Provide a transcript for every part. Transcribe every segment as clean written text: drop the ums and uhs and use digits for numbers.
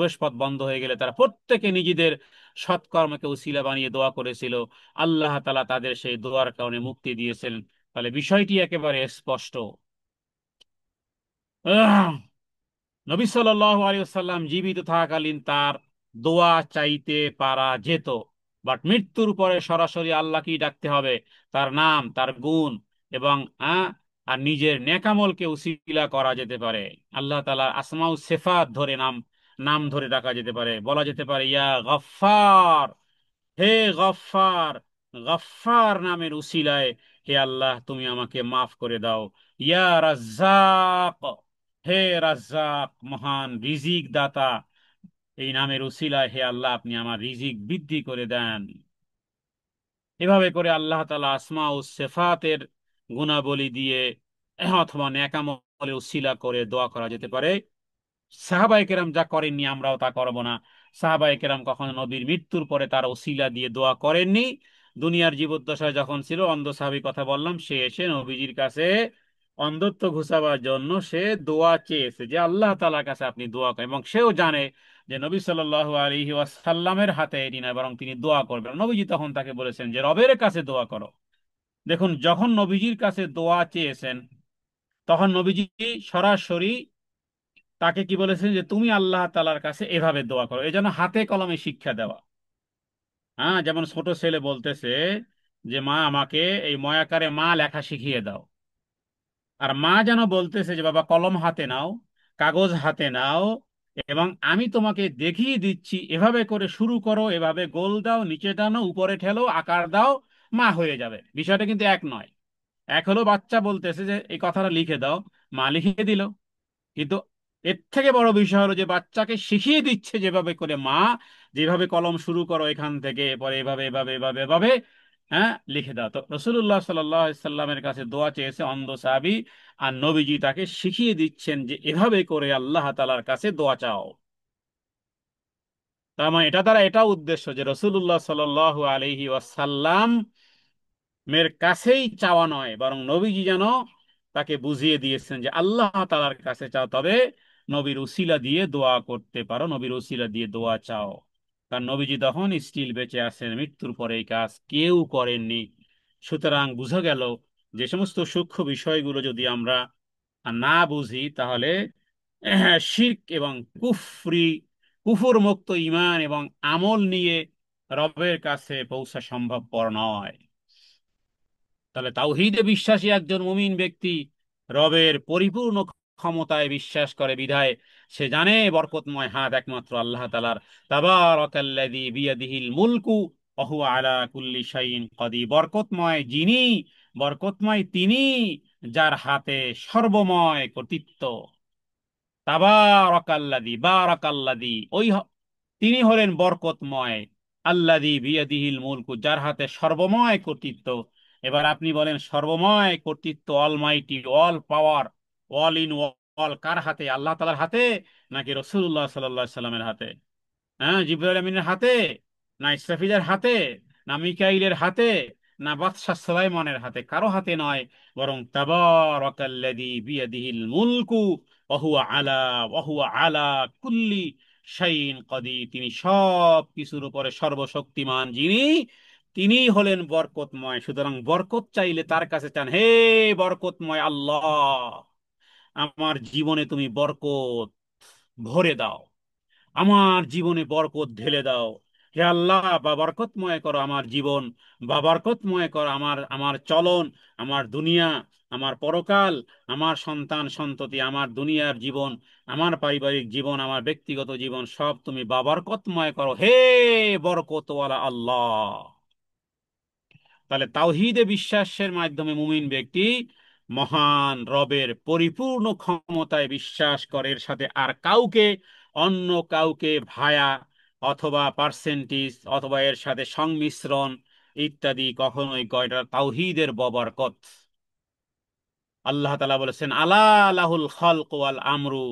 প্রবেশ পথ বন্ধ হয়ে গেলে তারা প্রত্যেকে নিজেদের সৎকর্মকে উসিলা বানিয়ে দোয়া করেছিল। আল্লাহ তাআলা তাদের সেই দোয়ার কারণে মুক্তি দিয়েছেন। তাহলে বিষয়টি একেবারে স্পষ্ট। আহ! নবী সাল্লাল্লাহু আলাইহি ওয়াসাল্লাম জীবিত থাকাকালীন তার দোয়া চাইতে পারা যেত, বাট মৃত্যুর পরে সরাসরি আল্লাহকেই ডাকতে হবে। তার নাম, তার গুণ এবং আর নিজের নেকামলকে উসিলা করা যেতে পারে। আল্লাহ তাআলার আসমাউ সিফাত ধরে নাম নাম ধরে ডাকা যেতে পারে। বলা যেতে পারে, ইয়া গফফার, হে গফফার, গফফার নামের উসিলায় হে আল্লাহ তুমি আমাকে মাফ করে দাও। ইয়া রাজ্জাক, হে রাজ্জাক, মহান রিজিক দাতা, এই নামের উসিলায় হে আল্লাহ আপনি আমার রিজিক বৃদ্ধি করে দেন। এভাবে করে আল্লাহ তাআলা আসমা ও সিফাতের গুণাবলী দিয়ে অথবা নেকামলে উসিলা করে দোয়া করা যেতে পারে। সাহাবায়ে কেরাম যা করেননি আমরাও তা করব না। সাহাবায়ে কেরাম কখনো নবীর মৃত্যুর পরে তার ওসিলা দিয়ে দোয়া করেননি। দুনিয়ার জীবদ্দশায় যখন ছিল, অন্ধ সাহাবীর কথা বললাম, সে এসে নবীজির কাছে অন্ধত্ব ঘুচাবার জন্য সে দোয়া চেয়েছে যে আল্লাহ তাআলার কাছে আপনি দোয়া করেন, এবং সেও জানে যে নবী সাল্লাল্লাহু আলাইহি ওয়াসাল্লামের হাতে এটি না, বরং তিনি দোয়া করবেন। নবীজি তখন তাকে বলেছেন যে রবের কাছে দোয়া করো। দেখুন, যখন নবীজির কাছে দোয়া চেয়েছেন তখন নবীজি সরাসরি তাকে কি বলেছেন যে তুমি আল্লাহ তাআলার কাছে এভাবে দোয়া করো। এই জন্য হাতে কলমে শিক্ষা দেওয়া। হ্যাঁ, যেমন ছোট ছেলে বলতেছে যে মা আমাকে এই ময়াকারে মা লেখা শিখিয়ে দাও, আর মা যেন বলতেছে যে বাবা কলম হাতে নাও, কাগজ হাতে নাও, এবং আমি তোমাকে দেখিয়ে দিচ্ছি এভাবে করে শুরু করো, এভাবে গোল দাও, নিচে টানো, উপরে ঠেলো, আকার দাও, মা হয়ে যাবে। বিষয়টা কিন্তু এক নয়। এক হলো বাচ্চা বলতেছে যে এই কথাটা লিখে দাও, মা লিখে দিল। কিন্তু এর থেকে বড় বিষয় হলো যে বাচ্চাকে শিখিয়ে দিচ্ছে যেভাবে করে মা, যেভাবে কলম শুরু করো এখান থেকে, পরে এভাবে এভাবে এভাবে এভাবে লিখে দাও। তো রাসূলুল্লাহ সাল্লাল্লাহু আলাইহি সাল্লামের কাছে দোয়া চেয়েছে অন্ধ সাহাবী, আর নবীজি তাকে শিখিয়ে দিচ্ছেন যে এভাবে করে আল্লাহ তাআলার কাছে দোয়া চাও। তার মানে এটা দ্বারা এটা উদ্দেশ্য যে রাসূলুল্লাহ সাল্লাল্লাহু আলাইহি ওয়াসাল্লাম মের কাছেই চাওয়া নয়, বরং নবীজি যেন তাকে বুঝিয়ে দিয়েছেন যে আল্লাহ তাআলার কাছে চাও, তবে নবীর উসিলা দিয়ে দোয়া করতে পারো, নবীর উসিলা দিয়ে দোয়া চাও। কারণ নবীজি তখন স্টিল বেঁচে আছেন, মৃত্যুর পরে এই কাজ কেউ করেননি। সুতরাং বোঝা গেল যে সমস্ত সূক্ষ্ম বিষয়গুলো যদি আমরা না বুঝি তাহলে শিরক এবং কুফরি, কুফর মুক্ত ঈমান এবং আমল নিয়ে রবের কাছে পৌঁছা সম্ভবপর নয়। তাহলে তাওহীদে বিশ্বাসী একজন মুমিন ব্যক্তি রবের পরিপূর্ণ ক্ষমতায় বিশ্বাস করে বিধায় সে জানে বরকতময় হাত একমাত্র আল্লাহ তাআলার। তাবারাকাল্লাযী বিয়াদিহিল মুলকু ওয়া হুয়া আলা কুল্লি শাইইন কাদির। বরকতময় যিনি, বরকতময় তিনি যার হাতে সর্বময় কর্তৃত্ব। তাবারাকাল্লাযী, বারাকাল্লাযী, তিনি হলেন বরকতময়। আল্লাযী বিয়াদিহিল মুলকু, যার হাতে সর্বময় কর্তৃত্ব। এবার আপনি বলেন সর্বময় কর্তৃত্ব, almighty, all power, all in all কার হাতে? আল্লাহ তাআলার হাতে, নাকি রাসূলুল্লাহ সাল্লাল্লাহু আলাইহি সাল্লামের হাতে? জিবরাইল আমিনের হাতে, না ইসরাফিলের হাতে, না মিকাইলের হাতে, না বাদশাহ সুলাইমানের হাতে? কারো হাতে নয়, বরং তাবারাকাল্লাযী বিয়াদিহিল মুলকু ওয়া হুয়া আলা কুল্লি শাইইন কাদির। তিনি সব কিছুর উপরে সর্বশক্তিমান যিনি, তিনিই হলেন বরকতময়। সুতরাং বরকত চাইলে তার কাছে চান, হে বরকতময় আল্লাহ, আমার জীবনে তুমি বরকত ভরে দাও, আমার জীবনে বরকত ঢেলে দাও। হে আল্লাহ, বা বরকতময় করো আমার জীবন, বা বরকতময় করো আমার আমার চলন, আমার দুনিয়া, আমার পরকাল, আমার সন্তান সন্ততি, আমার দুনিয়ার জীবন, আমার পারিবারিক জীবন, আমার ব্যক্তিগত জীবন, সব তুমি বাবরকতময় করো হে বরকতওয়ালা আল্লাহ। তাহলে তাওহীদে বিশ্বাসের মাধ্যমে মুমিন ব্যক্তি মহান রবের পরিপূর্ণ ক্ষমতায় বিশ্বাস করে, এর সাথে আর কাউকে, অন্য কাউকে ভায়া অথবা পার্সেন্টেজ অথবা এর সাথে সংমিশ্রণ ইত্যাদি কখনোই করে না। তাওহীদের ববরকত। আল্লাহ তাআলা বলেছেন, আলা লাহুল খালকু ওয়াল আমরু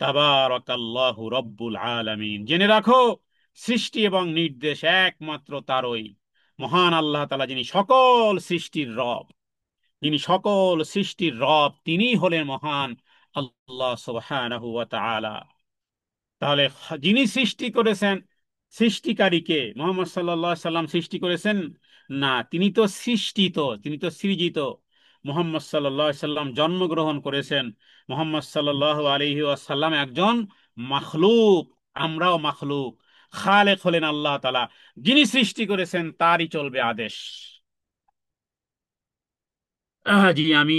তাবারাকাল্লাহু রব্বুল আলামিন। জেনে রাখো, সৃষ্টি এবং নির্দেশ একমাত্র তারই। মহান আল্লাহ তাআলা যিনি সকল সৃষ্টির রব, যিনি সকল সৃষ্টির রব, তিনি হলেন মহান আল্লাহ সুবহানাহু ওয়া তাআলা। তাহলে যিনি সৃষ্টি করেছেন, সৃষ্টিকারীকে মোহাম্মদ সাল্লাল্লাহু আলাইহি সাল্লাম সৃষ্টি করেছেন? না, তিনি তো সৃষ্টিত, তিনি তো সৃজিত। মোহাম্মদ সাল্লাল্লাহু আলাইহি সাল্লাম জন্মগ্রহণ করেছেন। মোহাম্মদ সাল্লাল্লাহু আলাইহি ওয়াসাল্লাম একজন মাখলুক, আমরাও মাখলুক। খালেক হলেন আল্লাহ তাআলা, যিনি সৃষ্টি করেছেন তারই চলবে আদেশ। জি, আমি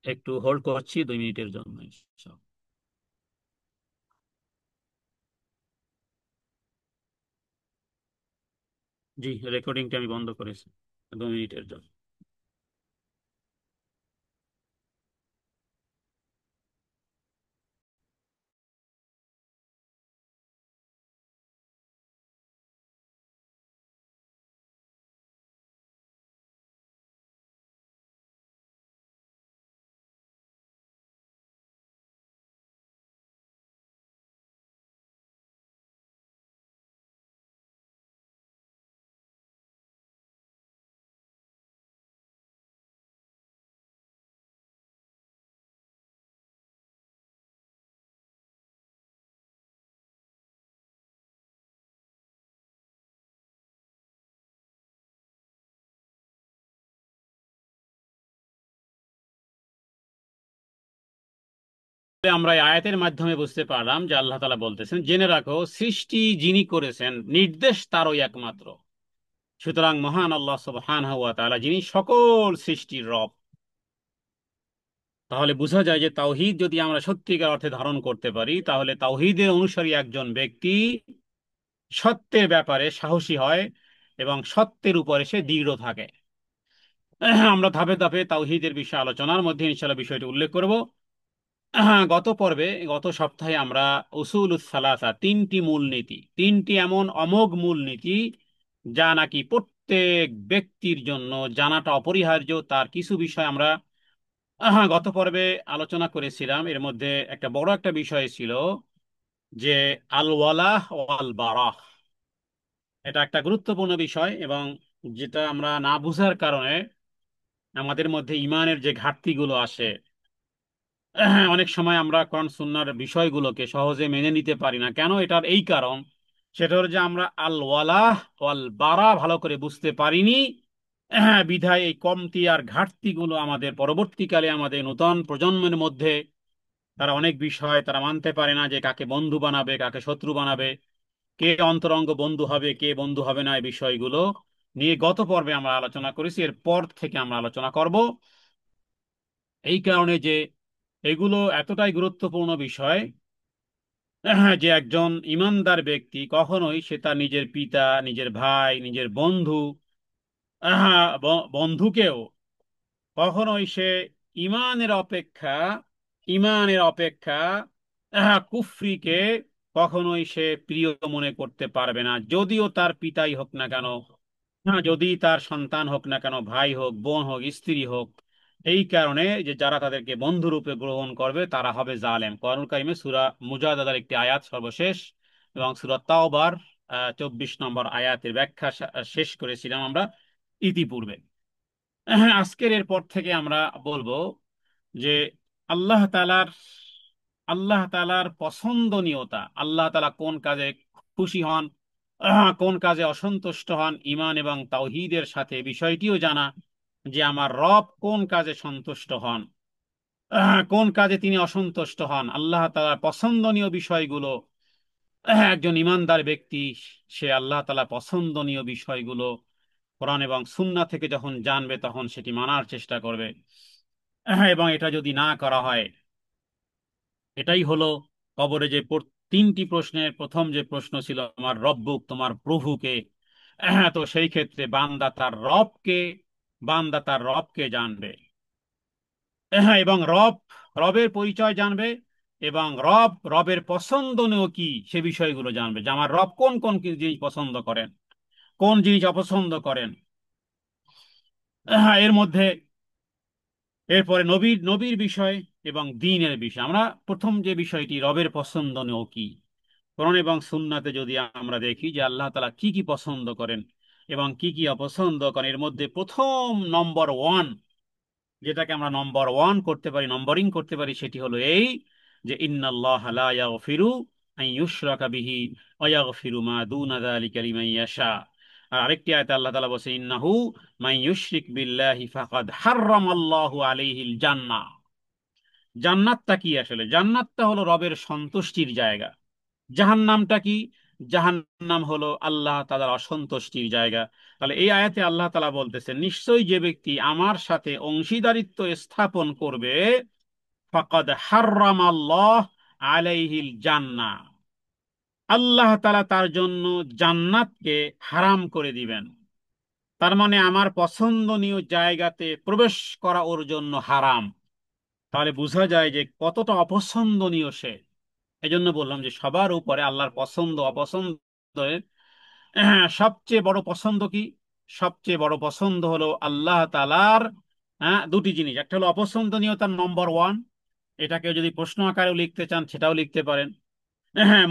একটু হোল্ড করছি 2 মিনিটের জন্য। জি, রেকর্ডিংটা আমি বন্ধ করেছি 2 মিনিটের জন্য। আমরা এই আয়াতের মাধ্যমে বুঝতে পারলাম যে আল্লাহ তাআলা বলতেছেন, জেনে রাখো সৃষ্টি যিনি করেছেন, নির্দেশ তারই একমাত্র। সুতরাং মহান আল্লাহ সুবহানাহু ওয়া তাআলা, যিনি সকল সৃষ্টির রব। তাহলে বোঝা যায় যে তাওহীদ যদি আমরা সত্যিকার অর্থে ধারণ করতে পারি, তাহলে তাওহীদের অনুসারী একজন ব্যক্তি সত্যের ব্যাপারে সাহসী হয় এবং সত্যের উপরে সে দৃঢ় থাকে। আমরা ধাপে ধাপে তাওহীদের বিষয়ে আলোচনার মধ্যে ইনশাআল্লাহ বিষয়টি উল্লেখ করব। গত পর্বে, গত সপ্তাহে আমরা উসুলুস সালাসা, তিনটি মূলনীতি, তিনটি এমন অমোঘ মূলনীতি যা নাকি প্রত্যেক ব্যক্তির জন্য জানাটা অপরিহার্য, তার কিছু বিষয় আমরা গত পর্বে আলোচনা করেছিলাম। এর মধ্যে একটা বড় একটা বিষয় ছিল যে আল ওয়ালাহ ওয়াল বারাহ। এটা একটা গুরুত্বপূর্ণ বিষয়, এবং যেটা আমরা না বুঝার কারণে আমাদের মধ্যে ইমানের যে ঘাটতিগুলো আসে, অনেক সময় আমরা কোরআন সুন্নাহর বিষয়গুলোকে সহজে মেনে নিতে পারি না। কেন? এটার এই কারণ, সেটা হলো যে আমরা আল ওয়ালাহ ওয়াল বারা ভালো করে বুঝতে পারিনি। বিধায় এই কমতি আর ঘাটতিগুলো আমাদের পরবর্তীকালে আমাদের নূতন প্রজন্মের মধ্যে, তারা অনেক বিষয় তারা মানতে পারে না, যে কাকে বন্ধু বানাবে, কাকে শত্রু বানাবে, কে অন্তরঙ্গ বন্ধু হবে, কে বন্ধু হবে না। এই বিষয়গুলো নিয়ে গত পর্বে আমরা আলোচনা করেছি, এরপর থেকে আমরা আলোচনা করব। এই কারণে যে এগুলো এতটাই গুরুত্বপূর্ণ বিষয়, যে একজন ইমানদার ব্যক্তি কখনোই সে তার নিজের পিতা, নিজের ভাই, নিজের বন্ধু, বন্ধুকেও কখনোই সে ইমানের অপেক্ষা, ইমানের অপেক্ষা কুফরিকে কখনোই সে প্রিয় মনে করতে পারবে না, যদিও তার পিতাই হোক না কেন, যদি তার সন্তান হোক না কেন, ভাই হোক, বোন হোক, স্ত্রী হোক। এই কারণে যে যারা তাদেরকে বন্ধুরূপে গ্রহণ করবে তারা হবে জালেম। কোরআনুল কারিমে সূরা মুজাদালার একটি আয়াত সর্বশেষ, এবং সূরা তাওবার 24 নম্বর আয়াতের ব্যাখ্যা শেষ করেছিলাম আমরা ইতিপূর্বে। আজকের এরপর থেকে আমরা বলবো যে আল্লাহ তাআলার, আল্লাহ তাআলার পছন্দনীয়তা, আল্লাহ তাআলা কোন কাজে খুশি হন, কোন কাজে অসন্তুষ্ট হন, ঈমান এবং তাওহীদের সাথে বিষয়টিও জানা, যে আমার রব কোন কাজে সন্তুষ্ট হন, কোন কাজে তিনি অসন্তুষ্ট হন। আল্লাহ তাআলার পছন্দনীয় বিষয়গুলো, একজন ইমানদার ব্যক্তি সে আল্লাহ তাআলা পছন্দনীয় বিষয়গুলো কোরআন এবং সুন্নাহ থেকে যখন জানবে, তখন সেটি মানার চেষ্টা করবে। এবং এটা যদি না করা হয়, এটাই হলো কবরে যে তিনটি প্রশ্নের প্রথম যে প্রশ্ন ছিল, আমার রব্বুক, তোমার প্রভুকে। তো সেই ক্ষেত্রে বান্দা তার রবকে জানবে, এবং রবের পরিচয় জানবে, এবং রবের পছন্দনীয় কি সে বিষয়গুলো জানবে, যে আমার রব কোন কোন কি জিনিস পছন্দ করেন, কোন জিনিস অপছন্দ করেন। এর মধ্যে এরপরে নবীর নবীর বিষয় এবং দ্বীনের বিষয়। আমরা প্রথম যে বিষয়টি, রবের পছন্দনীয় কি, কোরআন এবং সুন্নাতে যদি আমরা দেখি যে আল্লাহ তাআলা কি কি পছন্দ করেন এবং কি কি অপছন্দ করেন, এর মধ্যে প্রথম নম্বর ওয়ান, যেটাকে আমরা নম্বর ওয়ান করতে পারি, নম্বরিং করতে পারি, সেটি হলো এই যে ইন্নাল্লাহ লা ইয়াগফিরু আন ইউশরাকা বিহি ওয়া ইয়াগফিরু মা দুনা যালিকা লিমান ইয়াশা। আর আরেকটি আয়াতে আল্লাহ তাআলা বলেছেন, ইন্নাহু মান ইউশরিক বিল্লাহি ফাকাদ হাররামাল্লাহু আলাইহিল জান্নাহ। জান্নাতটা কি? আসলে জান্নাতটা হলো রবের সন্তুষ্টির জায়গা। জাহান্নামটা কি? জাহান্নাম হলো আল্লাহ তাআলার অসন্তুষ্টির জায়গা। তাহলে এই আয়াতে আল্লাহ তাআলা বলতেছেন, নিশ্চয়ই যে ব্যক্তি আমার সাথে অংশীদারিত্ব স্থাপন করবে, ফাকাদ হাররামাল্লাহ আলাইহিল জান্নাহ, আল্লাহ তাআলা তার জন্য জান্নাতকে হারাম করে দিবেন। তার মানে আমার পছন্দনীয় জায়গাতে প্রবেশ করা ওর জন্য হারাম। তাহলে বোঝা যায় যে কতটা অপছন্দনীয় সে। এই জন্য বললাম যে সবার উপরে আল্লাহর পছন্দ অপছন্দের সবচেয়ে বড় পছন্দ কি? সবচেয়ে বড় পছন্দ হলো আল্লাহ তাআলার দুটি জিনিস। একটা হলো অপছন্দনীয়তার নম্বর ওয়ান, এটাকে যদি প্রশ্ন আকারেও লিখতে চান সেটাও লিখতে পারেন।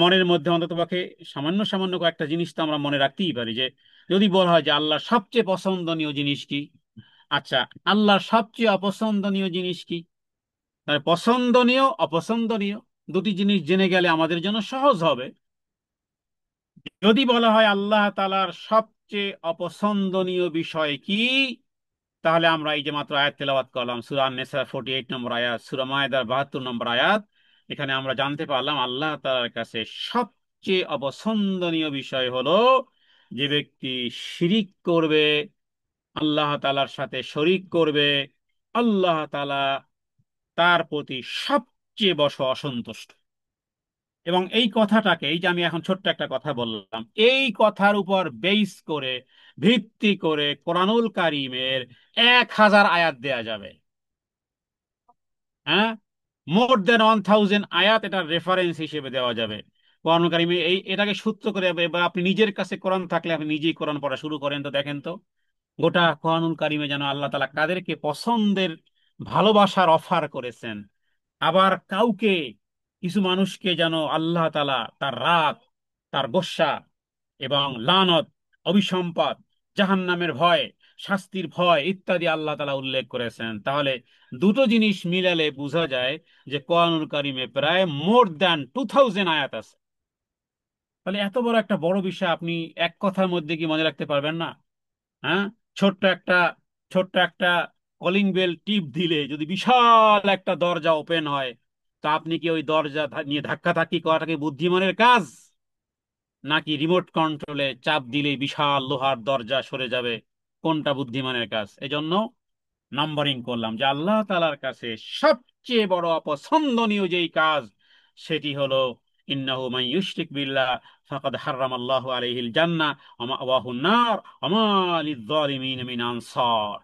মনের মধ্যে অন্ততপক্ষে সামান্য সামান্য কয়েকটা জিনিস তো আমরা মনে রাখতেই পারি, যে যদি বলা হয় যে আল্লাহর সবচেয়ে পছন্দনীয় জিনিস কি, আচ্ছা আল্লাহর সবচেয়ে অপছন্দনীয় জিনিস কি? পছন্দনীয় অপছন্দনীয় দুটি জিনিস জেনে গেলে আমাদের জন্য সহজ হবে। যদি বলা হয় আল্লাহ তাআলার সবচেয়ে অপছন্দনীয় বিষয় কি, তাহলে আমরা এই যে মাত্র আয়াত তেলাওয়াত করলাম, সূরা আন-নিসা 48 নম্বর আয়াত, সূরা মায়েদার 72 নম্বর আয়াত, এখানে আমরা জানতে পারলাম আল্লাহ তাআলার কাছে সবচেয়ে অপছন্দনীয় বিষয় হলো যে ব্যক্তি শিরিক করবে, আল্লাহ তাআলার সাথে শরিক করবে, আল্লাহ তাআলা তার প্রতি সবচেয়ে অসন্তুষ্ট। এবং এই কথাটাকে, এই যে আমি এখন ছোট্ট একটা কথা বললাম, এই কথার উপর বেস করে, ভিত্তি করে কোরআনুল কারীমের 1000 আয়াত দেয়া যাবে। হ্যাঁ, মোর দেন 1000 আয়াত এটার রেফারেন্স হিসেবে দেওয়া যাবে কোরআনুল কারীমে। এটাকে সূত্র করে, বা আপনি নিজের কাছে কোরআন থাকলে আপনি নিজেই কোরআন পড়া শুরু করেন তো, দেখেন তো গোটা কোরআনুল কারীমে যেন আল্লাহ তাআলা কাদেরকে পছন্দের ভালোবাসার অফার করেছেন, আবার কাউকে, কিছু মানুষকে যেন আল্লাহ তাআলা তার রাগ, তার গোস্বা এবং লানত, অভিসম্পাত, জাহান্নামের ভয়, শাস্তির ভয় ইত্যাদি আল্লাহ তাআলা উল্লেখ করেছেন। তাহলে দুটো জিনিস মিলালে বোঝা যায় যে কোরআনুল কারীমে প্রায় মোর দ্যান 2000 আয়াত আছে। তাহলে এত বড় একটা বড় বিষয় আপনি এক কথার মধ্যে কি মনে রাখতে পারবেন না? হ্যাঁ, ছোট্ট একটা ছোট্ট একটা কলিং বেল টিপ দিলে যদি বিশাল একটা দরজা ওপেন হয়, তা আপনি কি ওই দরজা নিয়ে ধাক্কাধাক্কি করাটাকে বুদ্ধিমানের কাজ, নাকি রিমোট কন্ট্রোলে চাপ দিলেই বিশাল লোহার দরজা সরে যাবে? কোনটা বুদ্ধিমানের কাজ? এজন্য নাম্বারিং করলাম যে আল্লাহ তাআলার কাছে সবচেয়ে বড় অপছন্দনীয় যেই কাজ, সেটি হলো ইন্নাহু মান ইউশরিক বিল্লাহ ফাকাদ হাররামাল্লাহু আলাইহিল জান্নাহ ওয়া মাওয়াহুন নার ওয়া মা লিয-যালিমিন মিন আনসার।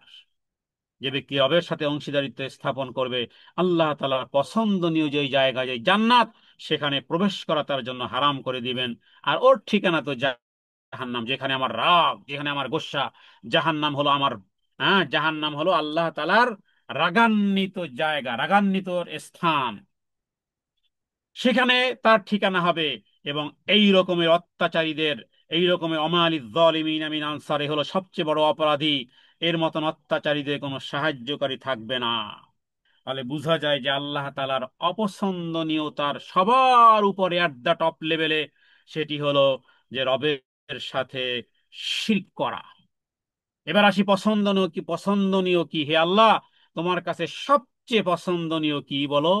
যে ব্যক্তি রবের সাথে অংশীদারিত্ব স্থাপন করবে, আল্লাহ তাআলার পছন্দনীয় যেই জায়গা, যেই জান্নাত, সেখানে প্রবেশ করা তার জন্য হারাম করে দিবেন। আর ওর ঠিকানা তো জাহান্নাম, যেখানে আমার রাগ, যেখানে আমার গোস্বা। জাহান্নাম হলো আমার, জাহান্নাম হলো আল্লাহ তাআলার রাগান্বিত জায়গা, রাগান্বিত স্থান, সেখানে তার ঠিকানা হবে। এবং এই রকমের অত্যাচারীদের, এই রকমের অমালিয যালিমিন মিন আনসারে হলো সবচেয়ে বড় অপরাধী, এর মতন অত্যাচারীদের কোনো সাহায্যকারী থাকবে না। তাহলে বোঝা যায় যে আল্লাহ তাআলার অপছন্দনীয়তার সবার উপরে অ্যাট দ্য টপ লেভেলে সেটি হলো যে রবের সাথে শিরক করা। এবার আসি পছন্দনীয় কি হে আল্লাহ, তোমার কাছে সবচেয়ে পছন্দনীয় কি বলো?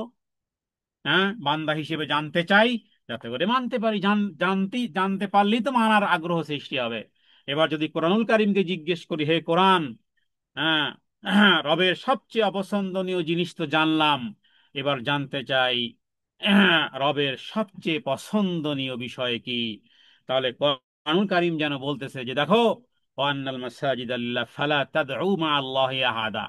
বান্দা হিসেবে জানতে চাই, যাতে করে মানতে পারি। জানতে পারলেই তো মানার আগ্রহ সৃষ্টি হবে। এবার যদি কোরআনুল কারীমকে জিজ্ঞেস করি, হে কোরআন, হ্যাঁ রবের সবচেয়ে অপছন্দনীয় জিনিস তো জানলাম, এবার জানতে চাই রবের সবচেয়ে পছন্দনীয় বিষয় কি? তাহলে কোরআনুল কারীম যেন বলতেছে যে দেখো, ওয়ান্নাল মাসাজিদা লিল্লাহ ফালা তাদউ মা আল্লাহি আহাদা,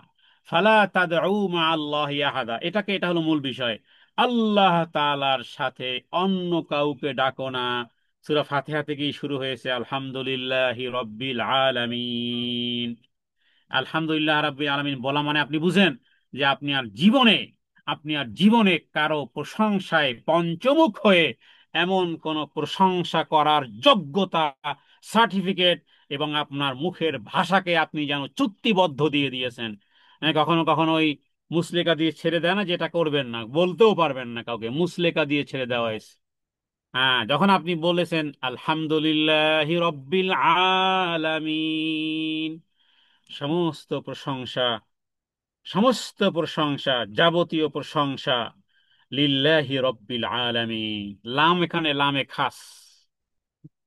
ফালা তাদউ মা আল্লাহি আহাদা। এটা হলো মূল বিষয়। আল্লাহ তাআলার সাথে অন্য কাউকে ডাকো না। সূরা ফাতিহা থেকেই শুরু হয়েছে আলহামদুলিল্লাহি রাব্বিল আলামিন। আলহামদুলিল্লাহ রাব্বিল আলামিন বলা মানে আপনি বুঝেন যে আপনি আর জীবনে কারো প্রশংসায় পঞ্চমুখ হয়ে এমন কোন প্রশংসা করার যোগ্যতা, সার্টিফিকেট এবং আপনার মুখের ভাষাকে আপনি যেন চুক্তিবদ্ধ দিয়ে দিয়েছেন। কখনো কখনো ওই মুসলেকা দিয়ে ছেড়ে দেয় না, যেটা করবেন না, বলতেও পারবেন না কাউকে, মুসলেকা দিয়ে ছেড়ে দেওয়া হয়েছে। হ্যাঁ, যখন আপনি বলেছেন আলহামদুলিল্লাহি রব্বিল আলামিন, সমস্ত প্রশংসা, সমস্ত প্রশংসা, যাবতীয় প্রশংসা লিল্লাহি রব্বিল আলামিন। লাম এখানে লামে খাস,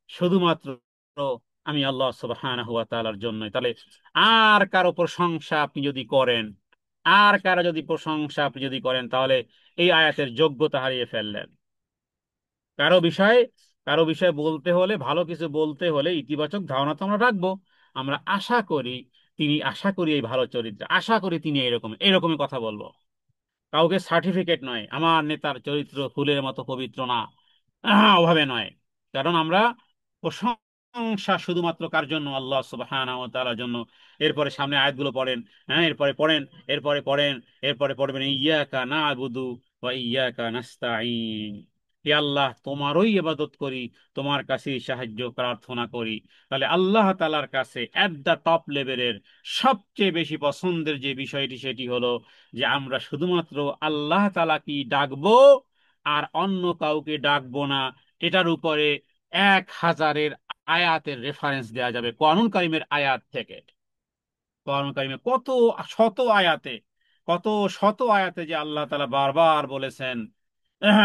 শুধুমাত্র আমি আল্লাহ সুবহানাহু ওয়া তাআলার জন্য। তাহলে আর কারো প্রশংসা আপনি যদি করেন, আর কারো যদি প্রশংসা আপনি যদি করেন, তাহলে এই আয়াতের যোগ্যতা হারিয়ে ফেললেন। কারো বিষয়ে, কারো বিষয়ে বলতে হলে, ভালো কিছু বলতে হলে ইতিবাচক ধারণা তো আমরা রাখবো। আমরা আশা করি তিনি, আশা করি এই ভালো চরিত্র, আশা করি তিনি এরকম এরকমই কথা বলবো। কাউকে সার্টিফিকেট নয়, আমার নেতার চরিত্র ফুলের মতো পবিত্র না, ওভাবে নয়। কারণ আমরা প্রশংসা শুধুমাত্র কার জন্য? আল্লাহ সুবহানাহু ওয়া তাআলার জন্য। এরপরে সামনে আয়াতগুলো পড়েন, হ্যাঁ, এরপরে পড়েন, এরপরে পড়েন, এরপরে পড়বেন ইয়াকা না'বুদু ওয়া ইয়াকা নাস্তাঈন। হে আল্লাহ, তোমারই ইবাদত করি, তোমার কাছে সাহায্য প্রার্থনা করি। তাহলে আল্লাহ তাআলার কাছে এট দ্য টপ লেভেলের সবচেয়ে বেশি পছন্দের যে বিষয়টি, সেটি হলো যে আমরা শুধুমাত্র আল্লাহ তাআলাকে ডাকবো আর অন্য কাউকে ডাকবো না। এটার উপরে 1000-এর আয়াতের রেফারেন্স দেওয়া যাবে কোরআনুল কারীমের আয়াত থেকে। কোরআনুল কারীমে কত শত আয়াতে, কত শত আয়াতে যে আল্লাহ তাআলা বারবার বলেছেন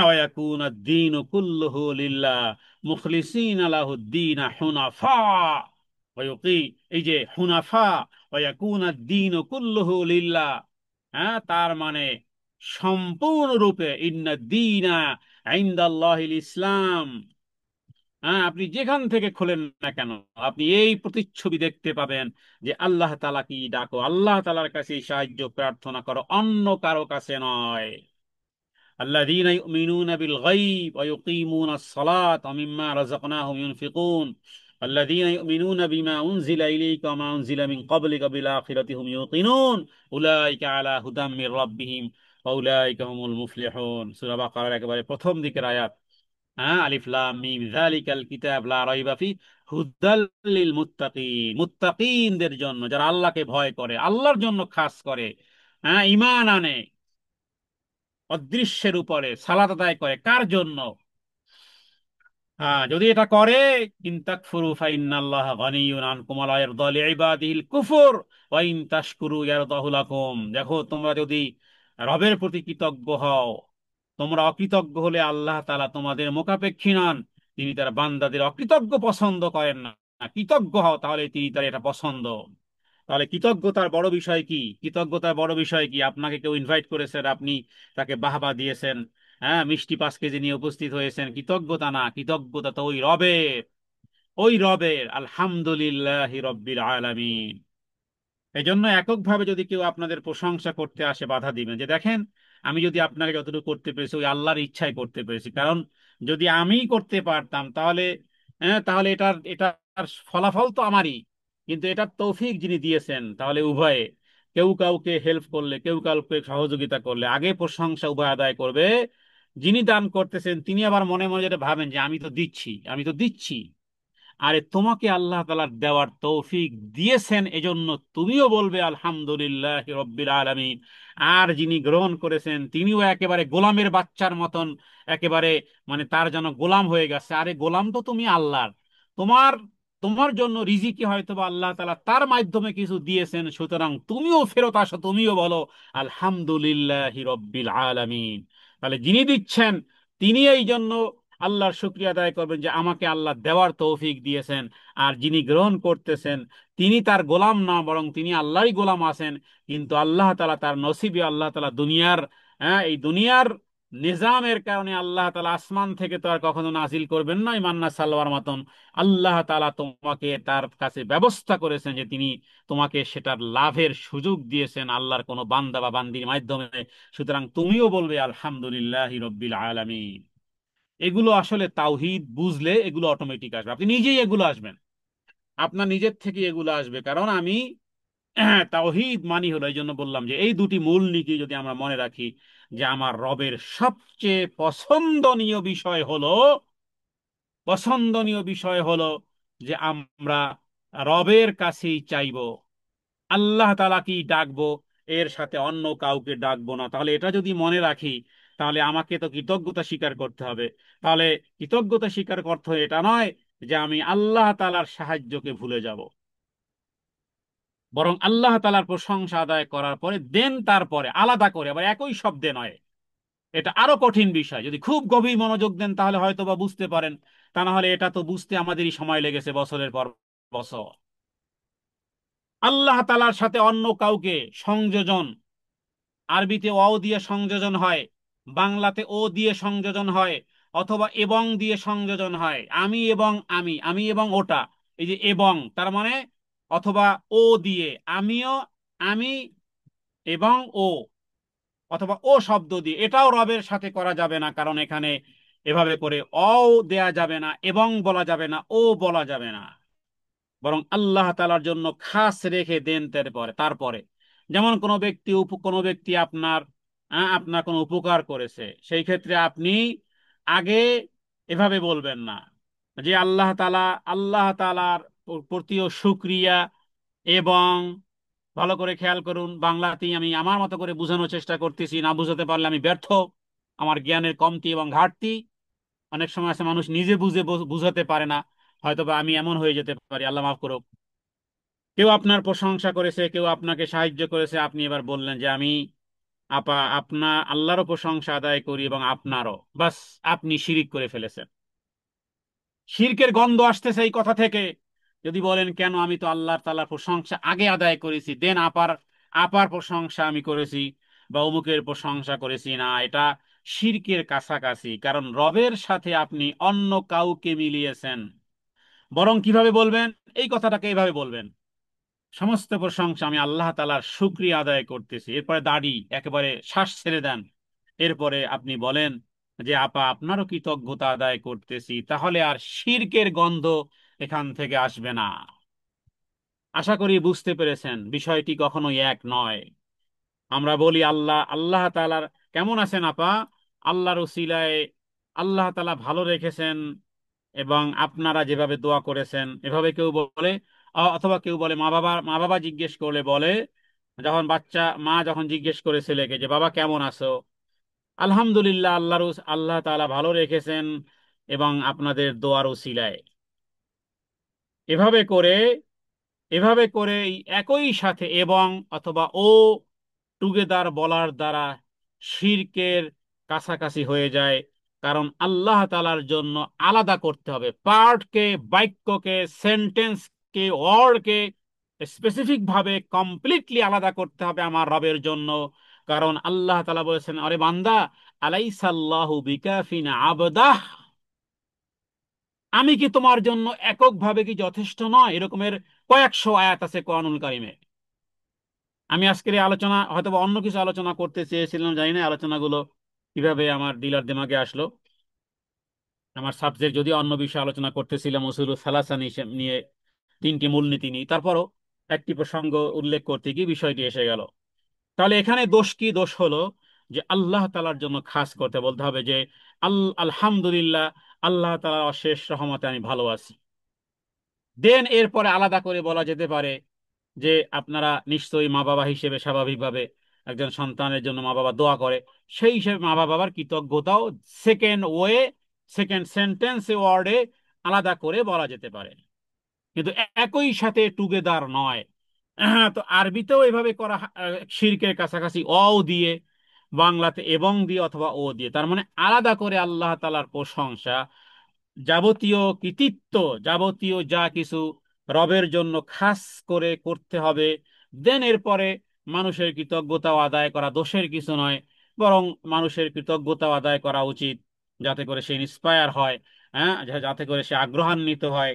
ওয়ায়াকুনা দ্দীনু কুল্লুহু লিল্লাহ মুখলিসিনা লাহুদ্দীন হুনাফা ওয়ায়ুকি, এই যে হুনাফা, ওয়ায়াকুনা দ্দীনু কুল্লুহু লিল্লাহ, হ্যাঁ, তার মানে সম্পূর্ণরূপে ইন্নাদ-দীনা ইনদাল্লাহিল ইসলাম। হ্যাঁ, আপনি যেখান থেকে খোলেন না কেন, আপনি এই প্রতিচ্ছবি দেখতে পাবেন যে আল্লাহ তাআলা কি ডাকো, আল্লাহ তাআলার কাছে সাহায্য প্রার্থনা করো, অন্য কারো কাছে নয়। الذين يؤمنون بالغيب ويقيمون الصلاة ومما رزقناهم ينفقون الذين يؤمنون بما أنزل إليك وما أنزل من قبلك بالآخرة هم يوقنون أولئك على هدى من ربهم وأولئك هم المفلحون। সূরা বাকারার একেবারে প্রথম দিকের আয়াত। হ্যাঁ, আলিফ লাম মিম যালিকাল কিতাব লা রাইবা ফি হুদাল লিল মুত্তাকিন, মুত্তাকিনদের জন্য, যারা আল্লাহকে ভয় করে, আল্লাহর জন্য খাস করে, হ্যাঁ, ঈমান আনে, অদৃশ্যের উপরে সালাত আদায় করে, কার জন্য? হ্যাঁ, যদি এটা করে, ইন তাকফুরু ফাইন্নাল্লাহা গানিয়্যুন আনকুম ওয়া লা ইয়ারদা লিইবাদিহিল কুফর ওয়া ইন তাশকুরু ইয়ারদাহু লাকুম। দেখো, তোমরা যদি রবের প্রতি কৃতজ্ঞ হও, তোমরা অকৃতজ্ঞ হলে আল্লাহ তাআলা তোমাদের মুখাপেক্ষী নন, তিনি তার বান্দাদের অকৃতজ্ঞ পছন্দ করেন না। কৃতজ্ঞ হও, তাহলে তিনি তার এটা পছন্দ। তাহলে কৃতজ্ঞতার বড় বিষয় কি? কৃতজ্ঞতার বড় বিষয় কি? আপনাকে কেউ ইনভাইট করেছেন, আপনি তাকে বাহবা দিয়েছেন, হ্যাঁ, মিষ্টি 5 কেজি নিয়ে উপস্থিত হয়েছেন, কৃতজ্ঞতা না, কৃতজ্ঞতা তো ওই রবের, ওই রবের আলহামদুলিল্লাহি রব্বিল আলামিন। এই জন্য এককভাবে যদি কেউ আপনাদের প্রশংসা করতে আসে, বাধা দিবেন যে দেখেন, আমি যদি আপনাকে যতটুকু করতে পেরেছি ওই আল্লাহর ইচ্ছায় করতে পেরেছি। কারণ যদি আমি করতে পারতাম তাহলে, হ্যাঁ, তাহলে এটার ফলাফল তো আমারই, কিন্তু এটার তৌফিক যিনি দিয়েছেন, তাহলে উভয়ে, কেউ কাউকে হেল্প করলে, কেউ কাউকে সহযোগিতা করলে আগে প্রশংসা উভয় আদায় করবে। যিনি দান করতেছেন তিনি আবার মনে মনে যেটা ভাবেন যে আমি তো দিচ্ছি, আমি তো দিচ্ছি, আরে তোমাকে আল্লাহ তাআলা দেওয়ার তৌফিক দিয়েছেন, এজন্য তুমিও বলবে আলহামদুলিল্লাহ রব্বিল আলামিন। আর যিনি গ্রহণ করেছেন তিনিও একেবারে গোলামের বাচ্চার মতন, একেবারে মানে তার যেন গোলাম হয়ে গেছে। আরে গোলাম তো তুমি আল্লাহর, তোমার তোমার জন্য রিজিকে হয়তো বা আল্লাহ তাআলা তার মাধ্যমে কিছু দিয়েছেন, সুতরাং তুমিও ফেরত আসো, তুমিও বলো আলহামদুলিল্লাহ রব্বিল আলামিন। তাহলে যিনি দিচ্ছেন তিনি এই জন্য আল্লাহর শুকরিয়া আদায় করবেন যে আমাকে আল্লাহ দেওয়ার তৌফিক দিয়েছেন। আর যিনি গ্রহণ করতেছেন তিনি তার গোলাম না, বরং তিনি আল্লাহরই গোলাম আছেন। কিন্তু আল্লাহ তাআলা তার নসিবে, আল্লাহ তাআলা দুনিয়ার, হ্যাঁ, এই দুনিয়ার নিজামের কারণে আল্লাহ তাআলা আসমান থেকে তো আর কখনো নাজিল করবেন না মান্না সালোয়ার মতন। আল্লাহ তাআলা তোমাকে তার কাছে ব্যবস্থা করেছেন যে তিনি তোমাকে সেটার লাভের সুযোগ দিয়েছেন আল্লাহর কোনো বান্দা বা বান্দির মাধ্যমে। সুতরাং তুমিও বলবে আলহামদুলিল্লাহি রব্বিল আলামিন। এগুলো আসলে তাওহীদ বুঝলে এগুলো অটোমেটিক আসবে, আপনি নিজেই এগুলো আসবেন, আপনার নিজের থেকে এগুলো আসবে। কারণ আমি তাওহীদ মানি হলো, এই জন্য বললাম যে এই দুটি মূল নীতি যদি আমরা মনে রাখি, যে আমার রবের সবচেয়ে পছন্দনীয় বিষয় হলো যে আমরা রবের কাছেই চাইবো, আল্লাহ তাআলাকেই ডাকবো, এর সাথে অন্য কাউকে ডাকবো না। তাহলে এটা যদি মনে রাখি, তাহলে আমাকে তো কৃতজ্ঞতা স্বীকার করতে হবে। তাহলে কৃতজ্ঞতা স্বীকার করতে হয় এটা নয় যে আমি আল্লাহ তাআলার সাহায্যকে ভুলে যাব, বরং আল্লাহ তাআলার প্রশংসা আদায় করার পরে দেন তারপরে আলাদা করে, আবার একই শব্দে নয়। এটা আরো কঠিন বিষয়, যদি খুব গভীর মনোযোগ দেন তাহলে হয়তো বা বুঝতে পারেন। তা না হলে এটা তো বুঝতে আমাদেরই সময় লেগেছে বছরের পর বছর। আল্লাহ তাআলার সাথে অন্য কাউকে সংযোজন, আরবিতে অ দিয়ে সংযোজন হয়, বাংলাতে ও দিয়ে সংযোজন হয়, অথবা এবং দিয়ে সংযোজন হয়। আমি এবং আমি, আমি এবং ওটা, এই যে এবং তার মানে, অথবা ও দিয়ে আমিও, আমি এবং ও, অথবা ও শব্দ দিয়ে, এটাও রবের সাথে করা যাবে না, কারণ এখানে এভাবে করে অ দেয়া যাবে না, এবং বলা যাবে না, ও বলা যাবে না। বরং আল্লাহ তাআলার জন্য খাস রেখে দেন তারপরে তারপরে। যেমন কোনো ব্যক্তি আপনার আপনার কোনো উপকার করেছে, সেই ক্ষেত্রে আপনি আগে এভাবে বলবেন না যে আল্লাহ তাআলার প্রতিও শুকরিয়া। এবং ভালো করে খেয়াল করুন, বাংলাতেই আমি আমার মতো করে বোঝানোর চেষ্টা করতেছি, না বুঝাতে পারলে আমি ব্যর্থ, আমার জ্ঞানের কমতি এবং ঘাটতি। অনেক সময় আছে মানুষ নিজে বুঝে বুঝাতে পারে না, হয়তোবা আমি এমন হয়ে যেতে পারি, আল্লাহ মাফ করুক। কেউ আপনার প্রশংসা করেছে, কেউ আপনাকে সাহায্য করেছে, আপনি এবার বললেন যে আমি আপনার আল্লাহরও প্রশংসা আদায় করি এবং আপনারও, বাস আপনি শিরিক করে ফেলেছেন। শিরকের গন্ধ আসতেছে এই কথা থেকে। যদি বলেন কেন, আমি তো আল্লাহ তাআলার প্রশংসা আগে আদায় করেছি, দেন আপার আপার প্রশংসা আমি করেছি বা অমুকের প্রশংসা করেছি, না, এটা শিরকের কাছাকাছি, কারণ রবের সাথে আপনি অন্য কাউকে মিলিয়েছেন। বরং কিভাবে বলবেন এই কথাটাকে? এইভাবে বলবেন, সমস্ত প্রশংসা আমি আল্লাহ তাআলার শুকরিয়া আদায় করতেছি। এরপরে দাড়ি একেবারে শ্বাস ছেড়ে দেন। এরপরে আপনি বলেন যে আপা আপনারও কৃতজ্ঞতা আদায় করতেছি, তাহলে আর শিরকের গন্ধ এখান থেকে আসবে না। আশা করি বুঝতে পেরেছেন বিষয়টি কখনোই এক নয়। আমরা বলি আল্লাহ আল্লাহ তাআলার, কেমন আছেন আপা? আল্লাহর উসিলায় আল্লাহ তাআলা ভালো রেখেছেন, এবং আপনারা যেভাবে দোয়া করেছেন এভাবে কেউ বলে। অথবা কেউ বলে, মা বাবা জিজ্ঞেস করলে বলে, যখন মা যখন জিজ্ঞেস করে ছেলেকে যে বাবা কেমন আছো, আলহামদুলিল্লাহ, আল্লাহ তাআলা ভালো রেখেছেন এবং আপনাদের দোয়ার উসিলায়। এভাবে করে এভাবে করে এই একই সাথে এবং অথবা ও টুগেদার বলার দ্বারা শিরকের কাছাকাছি হয়ে যায়। কারণ আল্লাহ তাআলার জন্য আলাদা করতে হবে পার্টকে, বাক্যকে, সেন্টেন্সকে, ওয়ার্ডকে স্পেসিফিক ভাবে কমপ্লিটলি আলাদা করতে হবে আমার রবের জন্য। কারণ আল্লাহ তাআলা বলেছেন, আরে বান্দা, আলাইসাল্লাহু বিকাফিন আবদাহ, আমি কি তোমার জন্য এককভাবে কি যথেষ্ট নয়? এরকমের কয়েকশো আয়াত আছে কোরআনুল কারিমে। আমি আজকের এই আলোচনা হয়তো অন্য কিছু আলোচনা করতে চেয়েছিলাম, জানি না আলোচনাগুলো কিভাবে আমার দিলার দিমাগে আসলো। আমার সাবজেক্ট যদি অন্য বিষয়ে আলোচনা করতেছিলাম, উসুলুস সালাসা নিয়ে, তিনটি মূলনীতি নিয়ে, তারপরও একটি প্রসঙ্গ উল্লেখ করতে গিয়ে বিষয়টি এসে গেল। তাহলে এখানে দোষ কি? দোষ হলো যে আল্লাহ তাআলার জন্য খাস করতে বলতে হবে যে আলহামদুলিল্লাহ, আল্লাহ তাআলার অশেষ রহমতে আমি ভালো আছি। দেন এরপরে আলাদা করে বলা যেতে পারে যে আপনারা নিশ্চয়ই মা বাবা হিসেবে স্বাভাবিকভাবে একজন সন্তানের জন্য মা বাবা দোয়া করে, সেই হিসেবে মা বাবার কৃতজ্ঞতাও সেকেন্ড ওয়ে, সেকেন্ড সেন্টেন্স ওয়ার্ডে আলাদা করে বলা যেতে পারে, কিন্তু একই সাথে টুগেদার নয়। তো আরবিতেও এভাবে করা শিরকের কাছাকাছি, অ দিয়ে, বাংলাতে এবং দিয়ে অথবা ও দিয়ে, তার মানে আলাদা করে আল্লাহ তাআলার প্রশংসা, যাবতীয় কৃতিত্ব, যাবতীয় যা কিছু রবের জন্য খাস করে করতে হবে। দেন এরপরে মানুষের কৃতজ্ঞতাও আদায় করা দোষের কিছু নয়, বরং মানুষের কৃতজ্ঞতাও আদায় করা উচিত, যাতে করে সে ইন্সপায়ার হয়, হ্যাঁ, যাতে করে সে আগ্রহান্বিত হয়,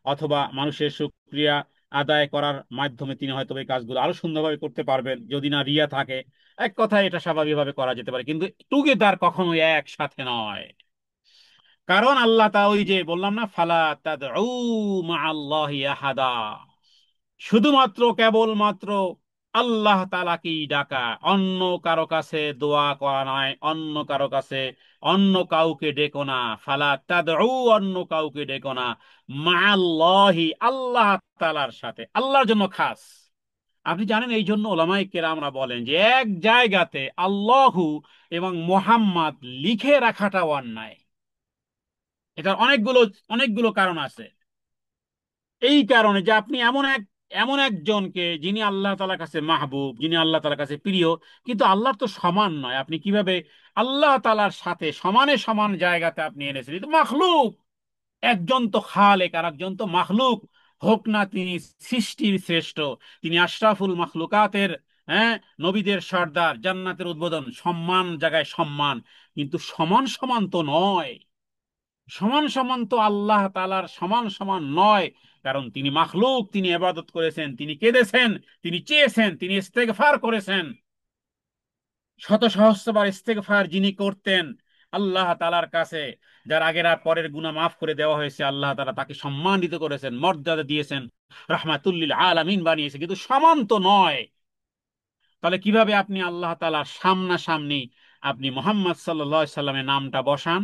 অথবা মানুষের শুকরিয়া আদায় করার মাধ্যমে তিনি হয়তো এই কাজগুলো আরো সুন্দরভাবে করতে পারবেন, যদি না রিয়া থাকে। এক কথায় এটা স্বাভাবিকভাবে করা যেতে পারে, কিন্তু টুগেদার কখনোই একসাথে নয়। কারণ আল্লাহ তা ওই যে বললাম না, ফালা তাদউ মাআল্লাহি আহাদা, শুধুমাত্র কেবলমাত্র আল্লাহ তাআলাকেই ডাকা, অন্য কারো কাছে দোয়া করা নয়, অন্য কারো কাছে অন্য কাউকে ডেকো না। ফালা তাদউ, অন্য কাউকে ডেকো না, মাআল্লাহি, আল্লাহ তাআলার সাথে, আল্লাহর জন্য খাস। আপনি জানেন এই জন্য ওলামায়ে কেরামরা বলেন যে এক জায়গাতে আল্লাহু এবং মোহাম্মদ লিখে রাখাটা অন্যায়। এটার অনেকগুলো অনেকগুলো কারণ আছে। এই কারণে যে আপনি এমন একজনকে, যিনি আল্লাহ তাআলার কাছে মাহবুব, যিনি আল্লাহ তাআলার কাছে প্রিয়, কিন্তু আল্লাহর তো সমান নয়, আপনি কিভাবে আল্লাহ তাআলার সাথে সমানে সমান জায়গাতে আপনি এনেছেন? এটা মাখলুক। একজন তো খালেক আর একজন তো মাখলুক। হোক না তিনি সৃষ্টির শ্রেষ্ঠ, তিনি আশরাফুল মাখলুকাতের, হ্যাঁ, নবীদের সর্দার, জান্নাতের উদ্বোধন, সম্মান জায়গায় সম্মান, কিন্তু সমান সমান তো নয়। সমান সমান তো আল্লাহ তাআলার সমান সমান নয়। কারণ তিনি মাখলুক, তিনি ইবাদত করেছেন, তিনি কেঁদেছেন, তিনি চেয়েছেন, তিনি ইস্তেগফার করেছেন। শত সহস্রবার ইস্তেগফার যিনি করতেন আল্লাহ তাআলার কাছে, যার আগের আর পরের গুনাহ মাফ করে দেওয়া হয়েছে, আল্লাহ তাআলা তাকে সম্মানিত করেছেন, মর্যাদা দিয়েছেন, রাহমাতুল লিল আলামিন বানিয়েছে, কিন্তু সমান তো নয়। তাহলে কিভাবে আপনি আল্লাহ তাআলার সামনাসামনি আপনি মুহাম্মদ সাল্লাল্লাহু আলাইহি সাল্লামের নামটা বসান?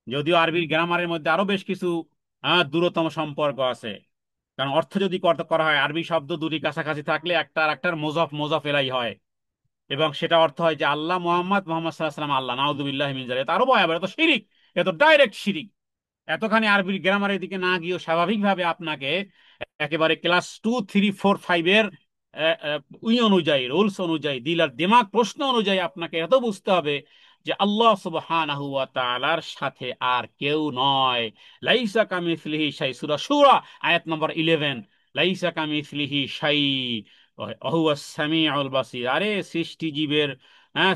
যদিও আরবির গ্রামারের মধ্যে আরো বেশ কিছু দূরতম সম্পর্ক আছে। কারণ অর্থ যদি করা হয়, আরবি শব্দ দুটি কাছাকাছি থাকলে একটা আর একটার মোজাফ মোজাফ এলাই হয়, এবং সেটা অর্থ হয় যে আল্লাহ মোহাম্মদ, মোহাম্মদ সাল্লাল্লাহু আলাইহি ওয়াসাল্লাম আল্লাহ, নাউযুবিল্লাহি মিন যালিক। এটা আরো ভয়াবহ, এত শিরিক, এত ডাইরেক্ট শিরিক। এতখানি আরবির গ্রামারের দিকে না গিয়েও স্বাভাবিকভাবে আপনাকে একেবারে ক্লাস 2, 3, 4, 5 এর উই অনুযায়ী, রুলস অনুযায়ী, দিল আর দিমাগ প্রশ্ন অনুযায়ী আপনাকে এত বুঝতে হবে যে আল্লাহ সুবহানাহু ওয়া তাআলার সাথে আর কেউ নয়। লাইসা কামিসলিহি শাই, সূরা শূরা আয়াত নম্বর 11। লাইসা কামিসলিহি শাই ওয়া হুয়াস সামিউল বাসীর। আরে সৃষ্টিজীবের,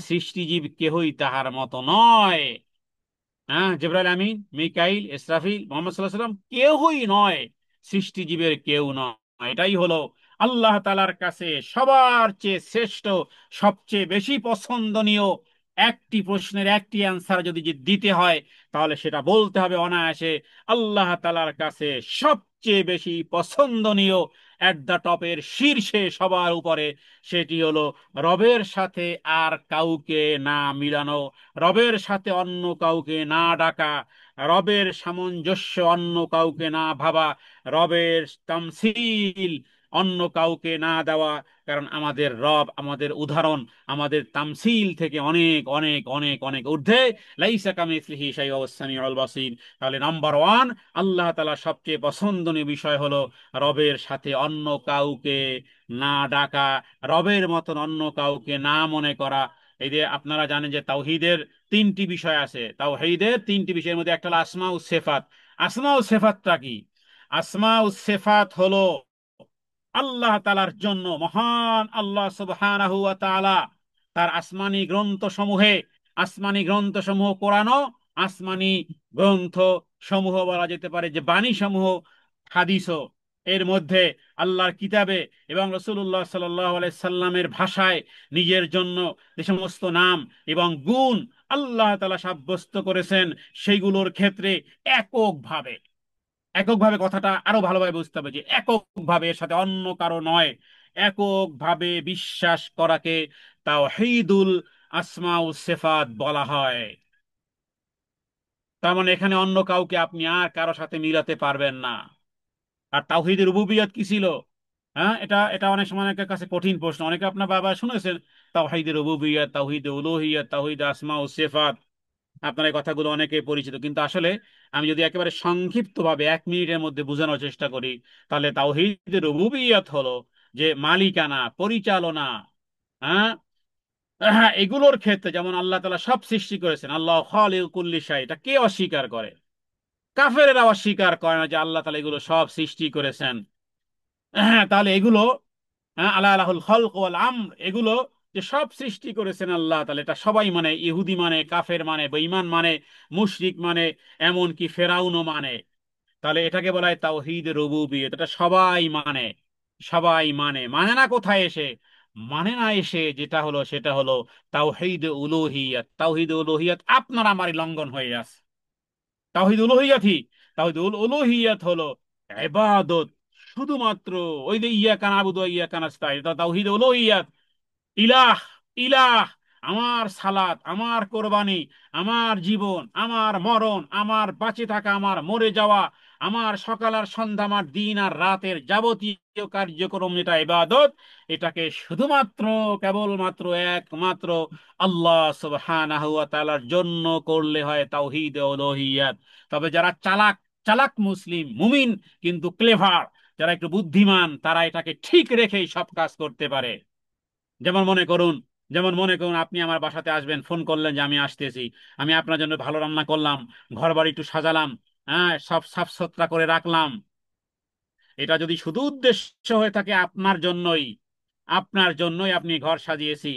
সৃষ্টিজীব কেহই তাহার মতো নয়। জিবরাইল আমিন, মিকাইল, ইসরাফিল, মোহাম্মদ সাল্লাল্লাহু আলাইহি ওয়াসাল্লাম কেউই নয়, সৃষ্টিজীবের কেউ নয়। এটাই হলো আল্লাহ তাআলার কাছে সবার চেয়ে শ্রেষ্ঠ, সবচেয়ে বেশি পছন্দনীয় একটি প্রশ্নের একটি অ্যান্সার যদি দিতে হয়, তাহলে সেটা বলতে হবে অনায়াসে আল্লাহ তাআলার কাছে সবচেয়ে বেশি পছন্দনীয়, এট দ্য টপের শীর্ষে, সবার উপরে, সেটি হলো রবের সাথে আর কাউকে না মিলানো, রবের সাথে অন্য কাউকে না ডাকা, রবের সামঞ্জস্য অন্য কাউকে না ভাবা, রবের তামসিল অন্য কাউকে না দেওয়া। কারণ আমাদের রব, আমাদের উদাহরণ, আমাদের তামসিল থেকে অনেক অনেক অনেক অনেক ঊর্ধ্বে। লাইসা কামিসলিহি শাইউন ওয়াস সামিউল বাসীর। তাহলে নাম্বার ওয়ান, আল্লাহ তাআলা সবচেয়ে পছন্দনীয় বিষয় হলো রবের সাথে অন্য কাউকে না ডাকা, রবের মতন অন্য কাউকে না মনে করা। এই যে আপনারা জানেন যে তাওহীদের 3টি বিষয় আছে, তাওহীদের 3টি বিষয়ের মধ্যে একটা হলো আসমা ও সিফাত। আসমা ও সিফাতটা কি? আসমা ও সিফাত হলো আল্লাহ তাআলার জন্য, মহান আল্লাহ সুবহানাহু ওয়া তাআলা তার আসমানি গ্রন্থ সমূহ কোরআনও, আসমানি গ্রন্থ সমূহ বলা যেতে পারে যে বাণী সমূহ, হাদিসও, এর মধ্যে আল্লাহর কিতাবে এবং রাসূলুল্লাহ সাল্লাল্লাহু আলাইহি সাল্লামের ভাষায় নিজের জন্য যে সমস্ত নাম এবং গুণ আল্লাহ তাআলা সাব্যস্ত করেছেন, সেইগুলোর ক্ষেত্রে এককভাবে, এককভাবে কথাটা আরো ভালোভাবে বুঝতে হবে যে এককভাবে, এর সাথে অন্য কারো নয়, এককভাবে বিশ্বাস করাকে তাওহীদুল আসমা ও সিফাত বলা হয়। তার মানে এখানে অন্য কাউকে আপনি আর কারো সাথে মিলাতে পারবেন না। আর তাওহীদের রুবুবিয়ত কি ছিল? এটা এটা অনেক সময় অনেকের কাছে কঠিন প্রশ্ন। অনেকে আপনার বাবা শুনেছেন তাওহীদের রুবুবিয়ত, তাওহীদে উলুহিয়ত, তাওহীদে আসমা ও সিফাত, আপনার এই কথাগুলো অনেকে পরিচিত, কিন্তু আসলে আমি যদি একেবারে সংক্ষিপ্তভাবে 1 মিনিটের মধ্যে বোঝানোর চেষ্টা করি, তাহলে তাওহীদের রুবুবিয়ত হলো যে মালিকানা, পরিচালনা, হ্যাঁ, এগুলোর ক্ষেত্রে যেমন আল্লাহ তাআলা সব সৃষ্টি করেছেন, আল্লাহ খালিকু কুল্লি শাই, এটা কে অস্বীকার করে? কাফেরেরা অস্বীকার করে না যে আল্লাহ তাআলা এগুলো সব সৃষ্টি করেছেন। তাহলে এগুলো, আল্লাহ আলাহুল খলক ওয়াল আমর, এগুলো যে সব সৃষ্টি করেছেন আল্লাহ তাআলা, এটা সবাই মানে, ইহুদি মানে, কাফের মানে, বেঈমান মানে, মুশরিক মানে, এমনকি ফেরাউনও মানে। তাহলে এটাকে বলা হয় তাওহীদ রুবুবিয়্যত। এটা সবাই মানে, সবাই মানে। মানে না কোথায় এসে? মানে না এসে যেটা হলো সেটা হলো তাওহীদ উলুহিয়্যাত। তাওহীদ উলুহিয়্যাত আপনার আমারই লঙ্ঘন হয়ে আছে। তাওহীদ উলুহিয়্যাতই, তাওহীদ উলুহিয়্যাত হলো ইবাদত, শুধুমাত্র ওই যে ইয়াকা নাবুদু ওয়া ইয়াকা নাস্তাইন, এটা তাওহীদ উলুহিয়্যাত। ইলাহ, ইলাহ, আমার সালাত, আমার কোরবানি, আমার জীবন, আমার মরণ, আমার বাঁচে থাকা, আমার মরে যাওয়া, আমার সকাল আর সন্ধ্যা, আমার দিন আর রাতের যাবতীয় কার্যক্রম যেটা ইবাদত, এটাকে শুধুমাত্র কেবলমাত্র একমাত্র আল্লাহ সুবহানাহু ওয়া তাআলার জন্য করলে হয় তাওহীদ ও উলুহিয়াত। তবে যারা চালাক, চালাক মুসলিম মুমিন, কিন্তু ক্লেভার, যারা একটু বুদ্ধিমান, তারা এটাকে ঠিক রেখেই সব কাজ করতে পারে। যেমন মনে করুন, আপনি আমার বাসাতে আসবেন, ফোন করলেন যে আমি আসতেছি, আমি আপনার জন্য ভালো রান্না করলাম, ঘর বাড়ি একটু সাজালাম, হ্যাঁ, সব সাফ সুতরা করে রাখলাম। এটা যদি শুধু উদ্দেশ্য হয়ে থাকে আপনার জন্যই আপনি ঘর সাজিয়েছি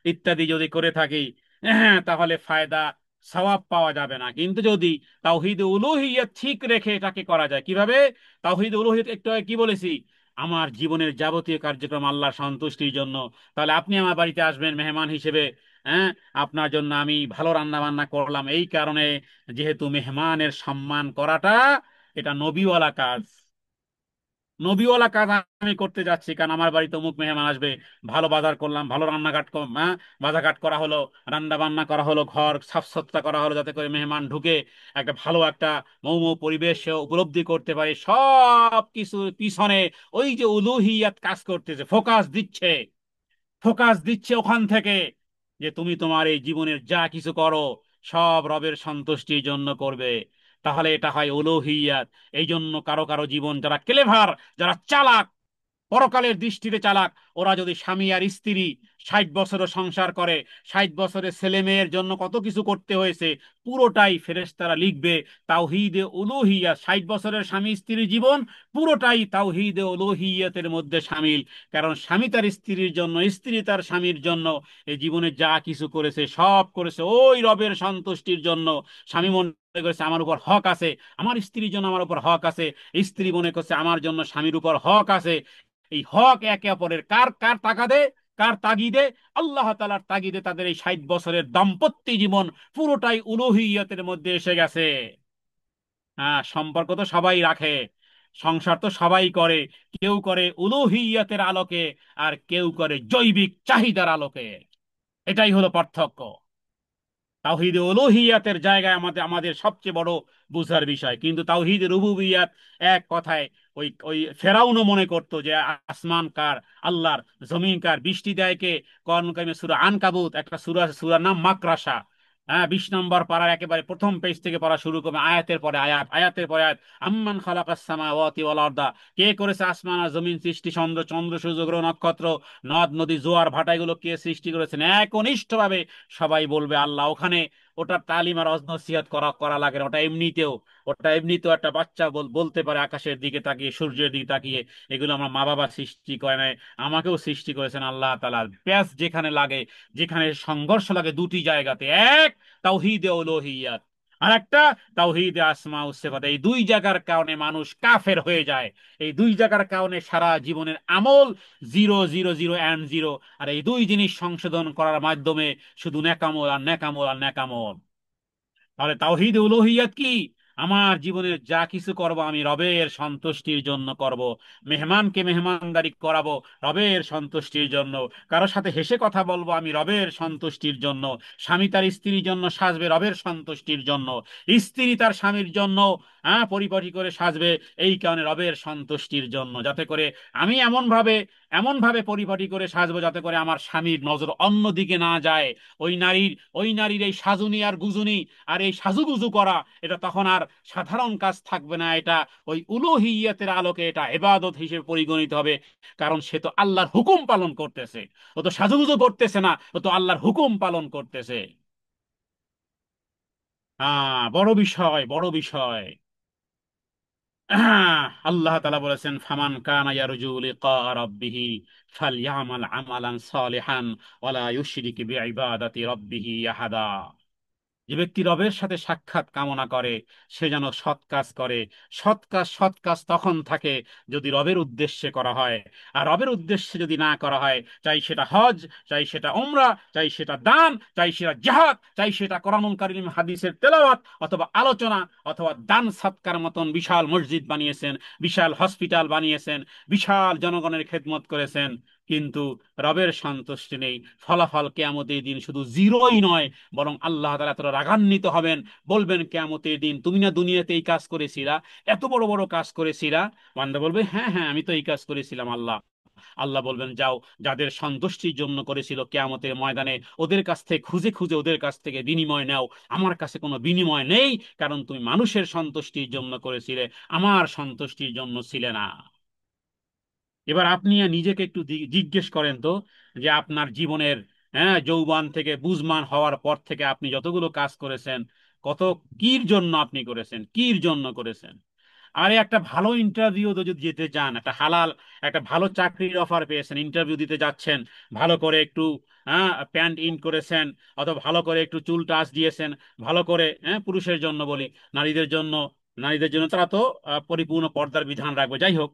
ইত্যাদি যদি করে থাকি, হ্যাঁ, তাহলে ফায়দা সওয়াব পাওয়া যাবে না। কিন্তু যদি তাওহীদ উলুহিয়্যাত ঠিক রেখে এটাকে করা যায়, কিভাবে? তাওহীদ উলুহিয়্যাত একটু আগে কি বলেছি, আমার জীবনের যাবতীয় কার্যক্রম আল্লাহর সন্তুষ্টির জন্য। তাহলে আপনি আমার বাড়িতে আসবেন মেহমান হিসেবে, হ্যাঁ, আপনার জন্য আমি ভালো রান্না বান্না করলাম এই কারণে, যেহেতু মেহমানের সম্মান করাটা এটা নবীওয়ালা কাজ। নবীওয়ালা কাজ আমি করতে যাচ্ছি, কারণ আমার বাড়িতে অমুক মেহমান আসবে, ভালো বাজার করলাম, ভালো রান্নাঘাট হ্যাঁ, বাজারঘাট করা হলো, রান্না বান্না করা হলো, ঘর সাফ সুতরা করা হলো, যাতে করে মেহমান ঢুকে একটা ভালো একটা মৌম পরিবেশ সে উপলব্ধি করতে পারে। সব কিছুর পিছনে ওই যে উলুহিয়াত কাজ করতেছে, ফোকাস দিচ্ছে ওখান থেকে, যে তুমি তোমার এই জীবনের যা কিছু করো সব রবের সন্তুষ্টির জন্য করবে। তাহলে এটা হয় উলুহিয়াত। এই জন্য কারো কারো জীবন, যারা ক্লেভার, যারা চালাক, পরকালের দৃষ্টিতে চালাক, ওরা যদি স্বামী আর স্ত্রী 60 বছরও সংসার করে, 60 বছরের ছেলে মেয়ের জন্য কত কিছু করতে হয়েছে, পুরোটাই ফেরেশতারা লিখবে তাওহীদে উলুহিয়াত। 60 বছরের স্বামী স্ত্রীর জীবন পুরোটাই তাওহীদে উলুহিয়াতের মধ্যে শামিল। কারণ স্বামী তার স্ত্রীর জন্য, স্ত্রী তার স্বামীর জন্য এই জীবনে যা কিছু করেছে সব করেছে ওই রবের সন্তুষ্টির জন্য। স্বামী মনে করেছে আমার উপর হক আছে, আমার স্ত্রীর জন্য আমার উপর হক আছে, স্ত্রী মনে করছে আমার জন্য স্বামীর উপর হক আছে। এই হক একে অপরের কার কার তাগাদে, কার তাগিদে? আল্লাহ তাআলার তাগিদে তাদের এই 60 বছরের দাম্পত্য জীবন পুরোটাই উলুহিয়তের মধ্যে এসে গেছে। হ্যাঁ, সম্পর্ক তো সবাই রাখে, সংসার তো সবাই করে, কেউ করে উলুহিয়তের আলোকে, আর কেউ করে জৈবিক চাহিদার আলোকে। এটাই হলো পার্থক্য। তাওহীদ উলুহিয়াতের জায়গায় আমাদের আমাদের সবচেয়ে বড় বুঝার বিষয়। কিন্তু তাওহীদ রুবুবিয়াত, এক কথায়, ওই ওই ফেরাউনও মনে করতো যে আসমান কার, আল্লাহর, জমিন কার, বৃষ্টি দেয় কে। কোরআন কারিমে সূরা আনকাবুত একটা সূরার নাম মাকরাসা, হ্যাঁ, 20 নম্বর পারার একেবারে প্রথম পেজ থেকে পড়া শুরু করবে, আয়াতের পরে আয়াত, আয়াতের পরে আয়াত। আম্মান খালাকাস সামাওয়াতি ওয়াল আরদা, কে করেছে আসমান আর জমিন সৃষ্টি, চন্দ্র চন্দ্র সূর্য গ্রহ নক্ষত্র, নদ নদী জোয়ার ভাটা, এগুলো কে সৃষ্টি করেছেন? একনিষ্ঠভাবে সবাই বলবে আল্লাহ। ওখানে ওটার তালিম আর নসিহত করা করা লাগে না। ওটা এমনিতেও একটা বাচ্চা বলতে পারে আকাশের দিকে তাকিয়ে, সূর্যের দিকে তাকিয়ে, এগুলো আমার মা বাবা সৃষ্টি করে নাই, আমাকেও সৃষ্টি করেছেন আল্লাহ তাআলা। প্যাস যেখানে লাগে, যেখানে সংঘর্ষ লাগে দুটি জায়গাতে, এক তাওহীদে উলুহিয়াত, আর একটা তাওহীদে আসমা ও সিফাত। এই দুই জায়গার কারণে মানুষ কাফের হয়ে যায়। এই দুই জায়গার কারণে সারা জীবনের আমল zero zero zero and zero. আর এই দুই জিনিস সংশোধন করার মাধ্যমে শুধু নেকামল আর নেকামল আর নেকামল। তাহলে তাওহীদ উলুহিয়াত কি? আমার জীবনের যা কিছু করব আমি রবের সন্তুষ্টির জন্য করব। মেহমানকে মেহমানদারি করাবো রবের সন্তুষ্টির জন্য, কারোর সাথে হেসে কথা বলবো আমি রবের সন্তুষ্টির জন্য, স্বামী তার স্ত্রীর জন্য সাজবে রবের সন্তুষ্টির জন্য, স্ত্রী তার স্বামীর জন্য পরিপাটি করে সাজবে এই কারণে রবের সন্তুষ্টির জন্য, যাতে করে আমি এমন ভাবে পরিপাটি করে সাজবো যাতে করে আমার স্বামীর নজর অন্যদিকে না যায়। ওই নারীর এই সাজুনি আর গুজুনি আর এই সাজুগুজু করা, এটা তখন আর সাধারণ কাজ থাকবে না, এটা ওই উলুহিয়াতের আলোকে এটা ইবাদত হিসেবে পরিগণিত হবে। কারণ সে তো আল্লাহর হুকুম পালন করতেছে, ও তো সাজুগুজু করতেছে না, ও তো আল্লাহর হুকুম পালন করতেছে। বড় বিষয়, বড় বিষয়। আল্লাহ তাআলা বলেছেন, ফামান কানা ইয়ারজু লিকা রাব্বিহি ফালইআমাল আমালান সালিহান ওয়ালা ইউশরিক বিইবাদাতি রাব্বিহি আহাদা। যে ব্যক্তি রবের সাথে সাক্ষাৎ কামনা করে সে যেন সৎ কাজ করে। সৎ কাজ তখন থাকে যদি রবের উদ্দেশ্যে করা হয়। আর রবের উদ্দেশ্যে যদি না করা হয়, চাই সেটা হজ, চাই সেটা উমরা, চাই সেটা দান, চাই সেটা জিহাদ, চাই সেটা কোরআনুল কারীম হাদিসের তেলাওয়াত অথবা আলোচনা, অথবা দান সৎকার মতন বিশাল মসজিদ বানিয়েছেন, বিশাল হসপিটাল বানিয়েছেন, বিশাল জনগণের খেদমত করেছেন, কিন্তু রবের সন্তুষ্টি নেই। ফলাফল কিয়ামতের দিন শুধু জিরোই নয়, বরং আল্লাহ তাআলা এতটা রাগান্বিত হবেন, বলবেন কিয়ামতের দিন, তুমি না দুনিয়াতে এই কাজ করেছিলা, এত বড় বড় কাজ করেছিলা? বান্দা বলবে, হ্যাঁ হ্যাঁ, আমি তো এই কাজ করেছিলাম আল্লাহ। আল্লাহ বলবেন, যাও, যাদের সন্তুষ্টির জন্য করেছিল কিয়ামতের ময়দানে ওদের কাছ থেকে খুঁজে খুঁজে ওদের কাছ থেকে বিনিময় নাও। আমার কাছে কোনো বিনিময় নেই, কারণ তুমি মানুষের সন্তুষ্টির জন্য করেছিলে, আমার সন্তুষ্টির জন্য ছিলে না। এবার আপনি নিজেকে একটু জিজ্ঞেস করেন তো, যে আপনার জীবনের, হ্যাঁ, যৌবন থেকে বুঝমান হওয়ার পর থেকে আপনি যতগুলো কাজ করেছেন, কত কির জন্য আপনি করেছেন, কির জন্য করেছেন? আরে একটা ভালো ইন্টারভিউ যদি যেতে চান, একটা হালাল, একটা ভালো চাকরির অফার পেয়েছেন, ইন্টারভিউ দিতে যাচ্ছেন, ভালো করে একটু, হ্যাঁ, প্যান্ট ইন করেছেন, অথবা ভালো করে একটু চুল টাচ দিয়েছেন, ভালো করে, হ্যাঁ, পুরুষের জন্য বলি, নারীদের জন্য, নারীদের জন্য তারা তো পরিপূর্ণ পর্দার বিধান রাখবে, যাই হোক,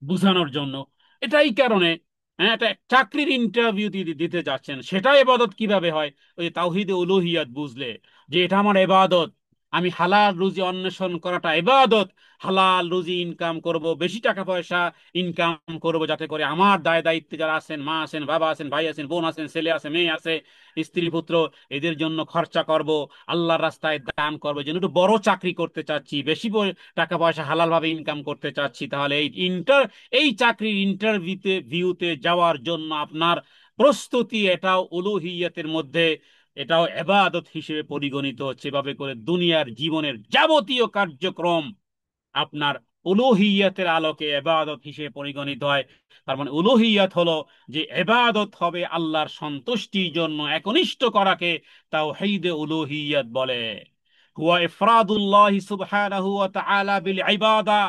বুঝানোর জন্য, এটাই কারণে, হ্যাঁ, একটা চাকরির ইন্টারভিউ দিতে যাচ্ছেন, সেটা ইবাদত কিভাবে হয়? ওই তাওহীদে উলুহিয়াত বুঝলে, যে এটা আমার ইবাদত, আমি হালাল রুজি অন্বেষণ করাটা ইবাদত, হালাল রুজি ইনকাম করব, বেশি টাকা পয়সা ইনকাম করব, যাতে করে আমার দায় দায়িত্বে যারা আছেন, মা আছেন, বাবা আছেন, ভাই আছেন, বোন আছেন, ছেলে আছে, মেয়ে আছে, স্ত্রী পুত্র, এদের জন্য খরচা করব, আল্লাহর রাস্তায় দান করবো, যেন একটু বড় চাকরি করতে চাচ্ছি, বেশি টাকা পয়সা হালাল ভাবে ইনকাম করতে চাচ্ছি, তাহলে এই চাকরির ইন্টারভিউতে ভিউতে যাওয়ার জন্য আপনার প্রস্তুতি, এটাও উলুহিয়াতের মধ্যে, এটাও ইবাদত হিসেবে পরিগণিত হচ্ছে। এভাবে করে দুনিয়ার জীবনের যাবতীয় কার্যক্রম আপনার উলুহিয়াতের আলোকে ইবাদত হিসেবে পরিগণিত হয়। তার মানে উলুহিয়াত হলো যে ইবাদত হবে আল্লাহর সন্তুষ্টির জন্য একনিষ্ঠ করাকে তাওহীদে উলুহিয়াত বলে। হুয়া ইফরাদুল্লাহি সুবহানাহু ওয়া তাআলা বিল ইবাদা,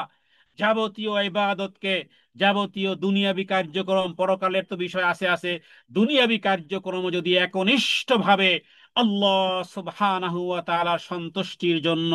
যাবতীয় ইবাদতকে, যাবতীয় দুনিয়াবী কার্যক্রম, পরকালের তো বিষয় আছে আছে, দুনিয়াবী কার্যক্রম যদি একনিষ্ঠভাবে আল্লাহ সুবহানাহু ওয়া তাআলার সন্তুষ্টির জন্য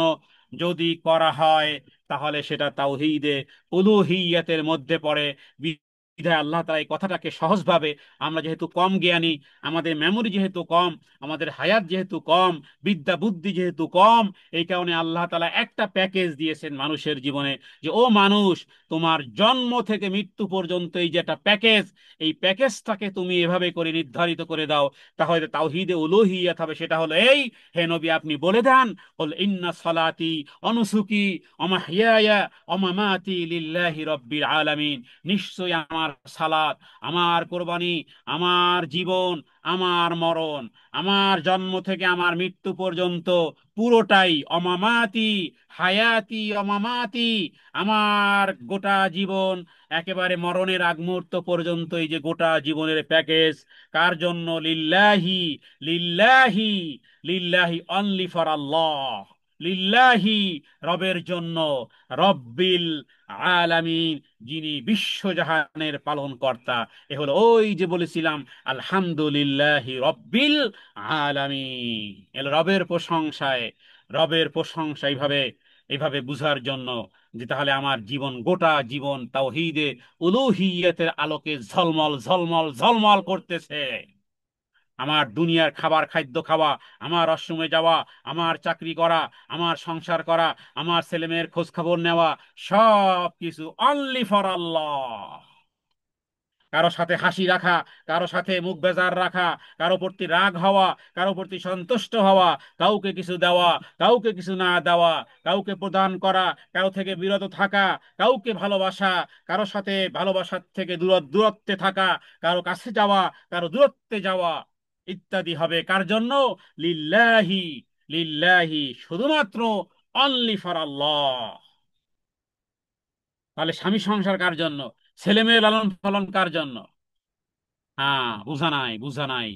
যদি করা হয়, তাহলে সেটা তাওহীদে উলুহিয়াতের মধ্যে পড়ে। বিধায় আল্লাহ তাআলা এই কথাটাকে সহজভাবে, আমরা যেহেতু কম জ্ঞানী, আমাদের মেমোরি যেহেতু কম, আমাদের হায়াত যেহেতু কম, বিদ্যা বুদ্ধি যেহেতু কম, এই কারণে আল্লাহ তাআলা একটা প্যাকেজ দিয়েছেন মানুষের জীবনে, যে ও মানুষ, তোমার জন্ম থেকে মৃত্যু পর্যন্ত এই যে একটা প্যাকেজ, এই প্যাকেজটাকে তুমি এভাবে করে নির্ধারিত করে দাও, তাহলে তাওহীদে উলুহিয়াত হবে। সেটা হলো এই, হে নবী, আপনি বলে দেন, বল, ইন্না সালাতি অনুসুকি অমাহিয়ায়া অমামাতি লিল্লাহি রব্বিল আলামিন, নিশ্চয়ই আমার সালাত, আমার কোরবানি, আমার জীবন, আমার মরণ, আমার জন্ম থেকে আমার মৃত্যু পর্যন্ত পুরোটাই, অমামাতি হায়াতি অমামাতি, আমার গোটা জীবন, একেবারে মরণের আগ মুহূর্ত পর্যন্ত, এই যে গোটা জীবনের প্যাকেজ, কার জন্য? লিল্লাহি, লিল্লাহি, লিল্লাহি, অনলি ফর আল্লাহ, লিল্লাহি, রবের জন্য, রব্বিল আলামিন, যিনি বিশ্বজাহানের পালন কর্তা। এ হলো ওই যে বলেছিলাম, আলহামদুলিল্লাহি রব্বিল আলামিন, এলো রবের প্রশংসায়, রবের প্রশংসা, এইভাবে, এইভাবে বুঝার জন্য, যে তাহলে আমার জীবন, গোটা জীবন তাওহীদে উলুহিয়াতের আলোকে ঝলমল ঝলমল ঝলমল করতেছে। আমার দুনিয়ার খাবার খাদ্য খাওয়া, আমার অশ্রমে যাওয়া, আমার চাকরি করা, আমার সংসার করা, আমার ছেলেমেয়ের খোঁজ খবর নেওয়া, সব কিছু অনলি ফর আল্লাহ। কারো সাথে হাসি রাখা, কারো সাথে মুখ বেজার রাখা, কারো প্রতি রাগ হওয়া, কারো প্রতি সন্তুষ্ট হওয়া, কাউকে কিছু দেওয়া, কাউকে কিছু না দেওয়া, কাউকে প্রদান করা, কারো থেকে বিরত থাকা, কাউকে ভালোবাসা, কারো সাথে ভালোবাসার থেকে দূরত্বে থাকা, কারো কাছে যাওয়া, কারো দূরত্বে যাওয়া, ইত্যাদি হবে কার জন্য? লিল্লাহি, লিল্লাহি, শুধুমাত্র, অনলি ফর আল্লাহ। তাহলে স্বামী সংসার কার জন্য? ছেলে মেয়ে লালন পালন কার জন্য? হ্যাঁ, বুঝা নাই, বুঝা নাই।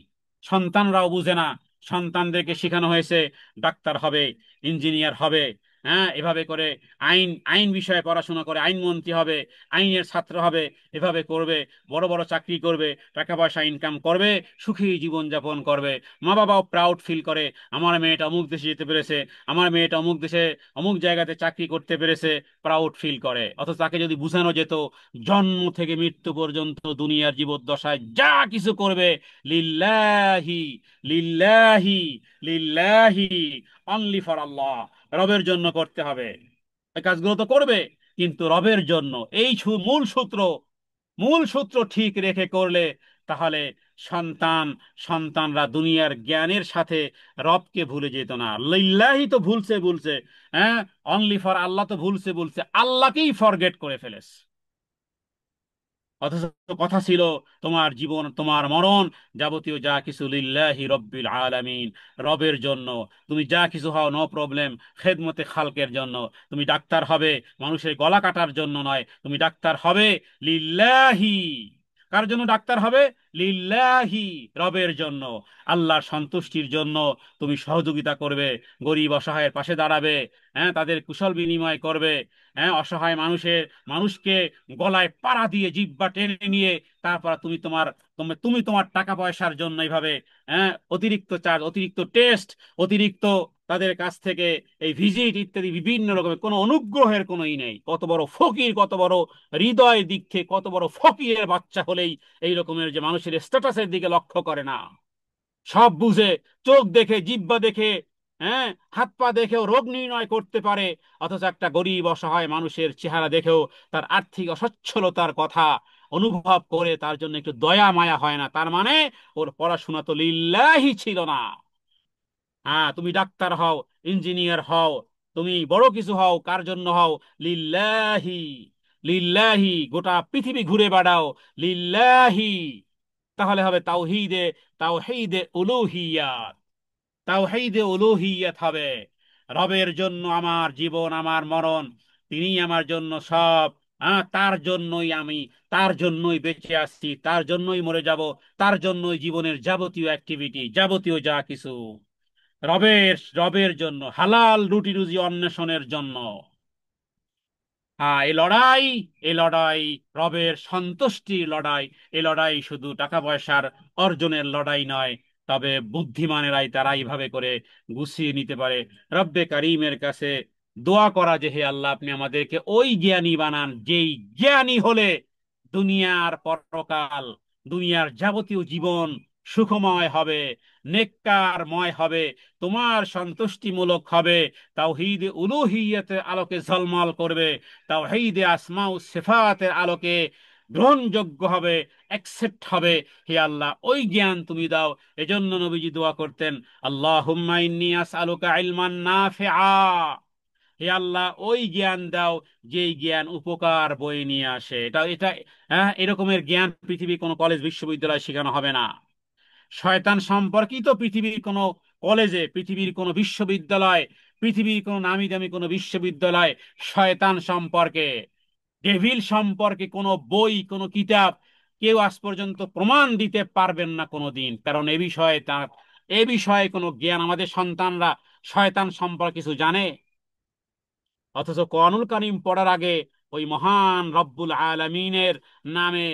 সন্তানরাও বুঝে না। সন্তানদেরকে শেখানো হয়েছে ডাক্তার হবে, ইঞ্জিনিয়ার হবে, হ্যাঁ, এভাবে করে আইন আইন বিষয়ে পড়াশোনা করে আইনমন্ত্রী হবে, আইনের ছাত্র হবে, এভাবে করবে, বড় বড় চাকরি করবে, টাকা পয়সা ইনকাম করবে, সুখী জীবন যাপন করবে। মা বাবাও প্রাউড ফিল করে, আমার মেয়েটা অমুক দেশে যেতে পেরেছে, আমার মেয়েটা অমুক দেশে অমুক জায়গাতে চাকরি করতে পেরেছে, প্রাউড ফিল করে। অথচ তাকে যদি বুঝানো যেত, জন্ম থেকে মৃত্যু পর্যন্ত দুনিয়ার জীবদ্দশায় যা কিছু করবে, লিল্লাহি, লিল্লাহি, লিল্লাহি, অনলি ফর আল্লাহ, রবের জন্য করতে হবে। এই কাজগুলো তো করবে, কিন্তু রবের জন্য, এই মূল সূত্র, মূল সূত্র ঠিক রেখে করলে, তাহলে সন্তান সন্তানরা দুনিয়ার জ্ঞানের সাথে রবকে ভুলে যেত না। লিল্লাহি তো ভুলছে ভুলছে, হ্যাঁ, অনলি ফর আল্লাহ তো ভুলছে ভুলছে, আল্লাহকেই ফরগেট করে ফেলেছে। অথচ কথা ছিল তোমার জীবন তোমার মরণ যাবতীয় যা কিছু লিল্লাহি রব্বিল আলামিন, রবের জন্য। তুমি যা কিছু হও নো প্রবলেম, খেদমতে খালকের জন্য। তুমি ডাক্তার হবে মানুষের গলা কাটার জন্য নয়, তুমি ডাক্তার হবে লিল্লাহি। কার জন্য ডাক্তার হবে? লিল্লাহি, রবের জন্য। আল্লাহর সন্তুষ্টির জন্য তুমি সহযোগিতা করবে, গরিব অসহায়ের পাশে দাঁড়াবে, হ্যাঁ, তাদের কুশল বিনিময় করবে, হ্যাঁ, অসহায় মানুষকে গলায় পাড়া দিয়ে জিহ্বা টেনে নিয়ে তারপর তুমি তোমার টাকা পয়সার জন্য এইভাবে, হ্যাঁ, অতিরিক্ত চার্জ, অতিরিক্ত টেস্ট, অতিরিক্ত তাদের কাছ থেকে এই ভিজিট ইত্যাদি বিভিন্ন রকমের কোনো অনুগ্রহের কোনো নেই। কত বড় ফকির, কত বড় হৃদয় দীক্ষে, কত বড় ফকিরের বাচ্চা হলেই এই রকমের যে মানুষের স্ট্যাটাসের দিকে লক্ষ্য করে না, সব বুঝে, চোখ দেখে জিহ্বা দেখে, হ্যাঁ, হাত পা দেখেও রোগ নির্ণয় করতে পারে। অথচ একটা গরিব অসহায় মানুষের চেহারা দেখেও তার আর্থিক অসচ্ছলতার কথা অনুভব করে তার জন্য একটু দয়া মায়া হয় না, তার মানে ওর পড়াশোনা তো লিল্লাহি ছিল না। হ্যাঁ, তুমি ডাক্তার হও, ইঞ্জিনিয়ার হও, তুমি বড় কিছু হও, কার জন্য হও? লিল্লাহি। লিল্লাহি, গোটা পৃথিবী ঘুরে বেড়াও লিল্লাহি, তাহলে হবে তাওহীদে, তাওহীদে উলুহিয়াত, তাওহীদে উলুহিয়াত হবে। রবের জন্য আমার জীবন আমার মরণ, তিনিই আমার জন্য সব। তার জন্যই আমি, তার জন্যই বেঁচে আসছি, তার জন্যই মরে যাব, তার জন্যই জীবনের যাবতীয় অ্যাক্টিভিটি, যাবতীয় যা কিছু রবের রবের জন্য, হালাল রুটি রুজি অন্বেষণের জন্য। হ্যাঁ, এই লড়াই রবের সন্তুষ্টির লড়াই। এই লড়াই শুধু টাকা পয়সার অর্জনের লড়াই নয়, তবে বুদ্ধিমানেরাই তারা এইভাবে করে গুছিয়ে নিতে পারে। রব্বে কারিমের কাছে দোয়া করা যে হে আল্লাহ, আপনি আমাদেরকে ওই জ্ঞানী বানান, যেই জ্ঞানী হলে দুনিয়ার পরকাল, দুনিয়ার যাবতীয় জীবন সুখময় হবে, নেককারময় হবে, তোমার সন্তুষ্টিমূলক হবে, তাওহীদে উলুহিয়তের আলোকে ঝলমল করবে, তাওহীদে আসমা ও সিফাতের আলোকে গ্রহণযোগ্য হবে, অ্যাকসেপ্ট হবে। হে আল্লাহ, ওই জ্ঞান তুমি দাও। এজন্য নবীজি দোয়া করতেন, আল্লাহুম্মা ইন্নী আসআলুকা ইলমান নাফিআ। হে আল্লাহ, ওই জ্ঞান দাও যেই জ্ঞান উপকার বয়ে নিয়ে আসে। এটা হ্যাঁ, এরকমের জ্ঞান পৃথিবীর কোনো কলেজ বিশ্ববিদ্যালয়ে শেখানো হবে না। শয়তান সম্পর্কিত পৃথিবীর কোনো কলেজে, পৃথিবীর কোনো বিশ্ববিদ্যালয়, পৃথিবীর কোনো নামি দামি কোনো বিশ্ববিদ্যালয় শয়তান সম্পর্কে, ডেভিল সম্পর্কে কোনো বই, কোনো কিতাব কেউ আজ পর্যন্ত প্রমাণ দিতে পারবেন না কোনোদিন। কারণ এ বিষয়ে কোনো জ্ঞান, আমাদের সন্তানরা শয়তান সম্পর্কে কিছু জানে? অথচ কোরআনুল কারীম পড়ার আগে ওই মহান রব্বুল আলামিনের নামে,